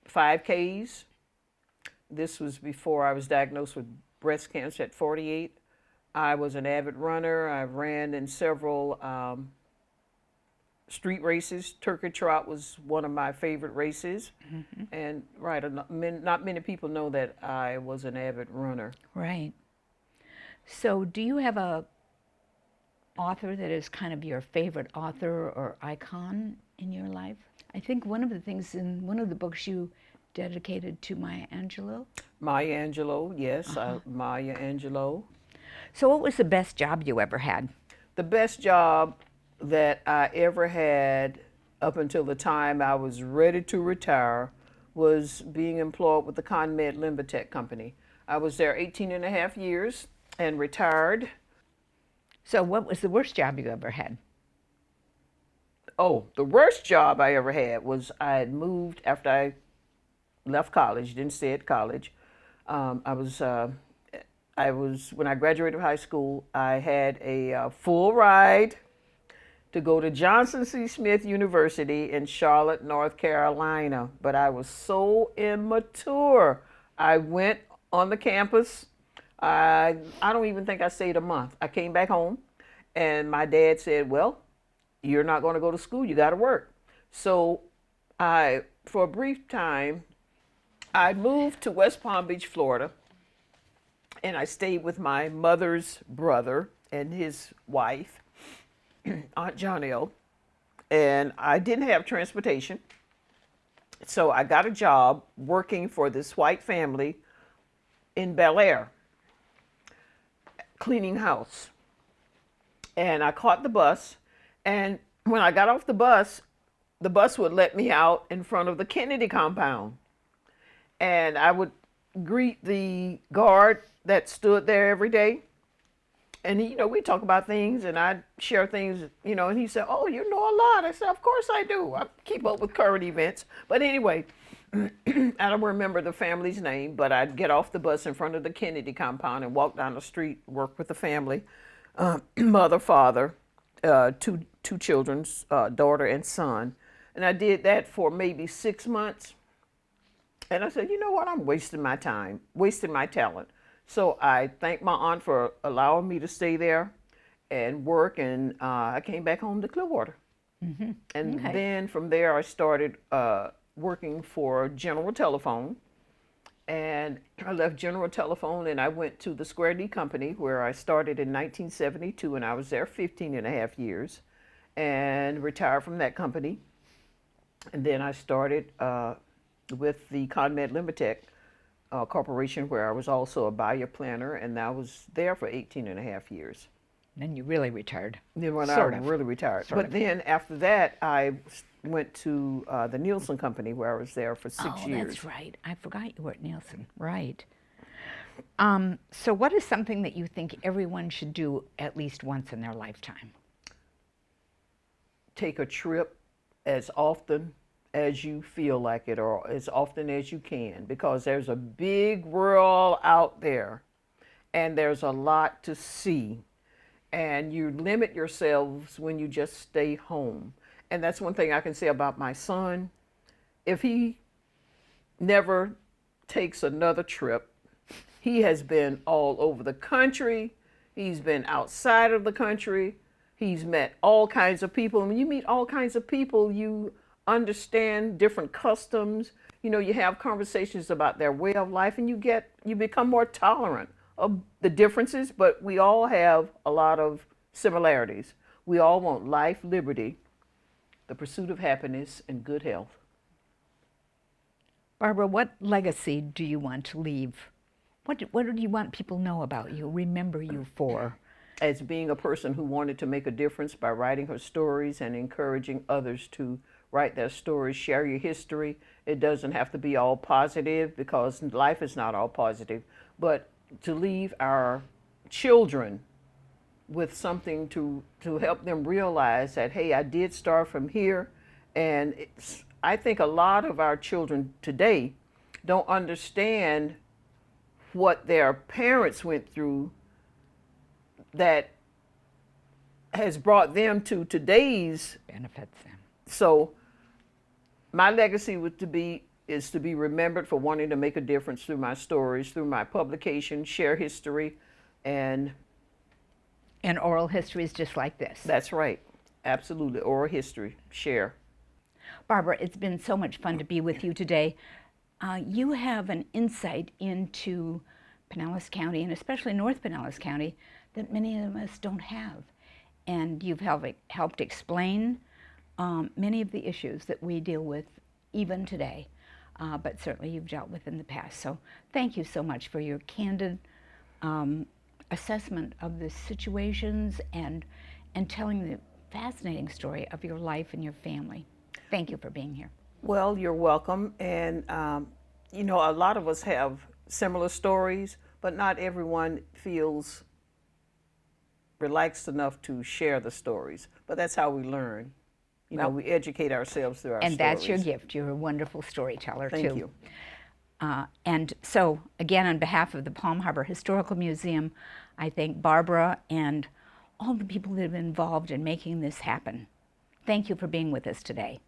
5Ks. This was before I was diagnosed with breast cancer at 48. I was an avid runner. I ran in several street races. Turkey Trot was one of my favorite races. And not many people know that I was an avid runner. Right. So, do you have a author that is kind of your favorite author or icon in your life? I think one of the things in one of the books you dedicated to Maya Angelou. Maya Angelou, yes, Maya Angelou. So, what was the best job you ever had? The best job that I ever had up until the time I was ready to retire was being employed with the ConMed Limbitech company. I was there 18 and a half years and retired. So, what was the worst job you ever had? Oh, the worst job I ever had was I had moved after I left college, didn't stay at college. I was when I graduated high school, I had a full ride to go to Johnson C. Smith University in Charlotte, North Carolina. But I was so immature. I went on the campus. I don't even think I stayed a month. I came back home, and my dad said, well, you're not going to go to school. You got to work. So for a brief time, I moved to West Palm Beach, Florida, and I stayed with my mother's brother and his wife, Aunt Johnny-O, and I didn't have transportation. So I got a job working for this white family in Bel Air, cleaning house. And I caught the bus, and when I got off the bus would let me out in front of the Kennedy compound. And I would greet the guard that stood there every day. And, we talk about things, and I'd share things, and he said, oh, you know a lot. I said, of course I do. I keep up with current events. But anyway, I don't remember the family's name, but I'd get off the bus in front of the Kennedy compound and walk down the street, work with the family, mother, father, two children's, daughter and son. And I did that for maybe 6 months. And I said, you know what? I'm wasting my time, wasting my talent. So I thanked my aunt for allowing me to stay there and work, and I came back home to Clearwater. And then from there I started working for General Telephone, and I left General Telephone and I went to the Square D Company, where I started in 1972, and I was there 15 and a half years and retired from that company. And then I started with the ConMed Limbitech Corporation, where I was also a buyer planner, and I was there for 18 and a half years. Then you really retired. Then when I really retired. But then after that, I went to the Nielsen Company, where I was there for 6 years. Oh, that's right. I forgot you were at Nielsen. Right. So what is something that you think everyone should do at least once in their lifetime? Take a trip as often as you feel like it, or as often as you can, because there's a big world out there and there's a lot to see, and you limit yourselves when you just stay home. And that's one thing I can say about my son. If he never takes another trip, he has been all over the country, he's been outside of the country, he's met all kinds of people. And when you meet all kinds of people, you understand different customs. You have conversations about their way of life, and you become more tolerant of the differences, but we all have a lot of similarities. We all want life, liberty, the pursuit of happiness, and good health. Barbara, what legacy do you want to leave? What do you want people to know about you, remember you for? as being a person who wanted to make a difference by writing her stories and encouraging others to write their stories, share your history. It doesn't have to be all positive, because life is not all positive, but to leave our children with something to help them realize that, hey, I did start from here. And I think a lot of our children today don't understand what their parents went through that has brought them to today's Benefits them. So my legacy is to be remembered for wanting to make a difference through my stories, through my publication, share history, and oral histories just like this. that's right. Absolutely. Oral history, share. Barbara, it's been so much fun to be with you today. You have an insight into Pinellas County, and especially North Pinellas County, that many of us don't have. And you've helped explain many of the issues that we deal with even today, but certainly you've dealt with in the past. So thank you so much for your candid assessment of the situations and telling the fascinating story of your life and your family. Thank you for being here. Well, you're welcome. And, you know, a lot of us have similar stories, but not everyone feels relaxed enough to share the stories. But that's how we learn. You know, we educate ourselves through our stories. And that's your gift. You're a wonderful storyteller, too. Thank you. And so, again, on behalf of the Palm Harbor Historical Museum, I thank Barbara and all the people that have been involved in making this happen. Thank you for being with us today.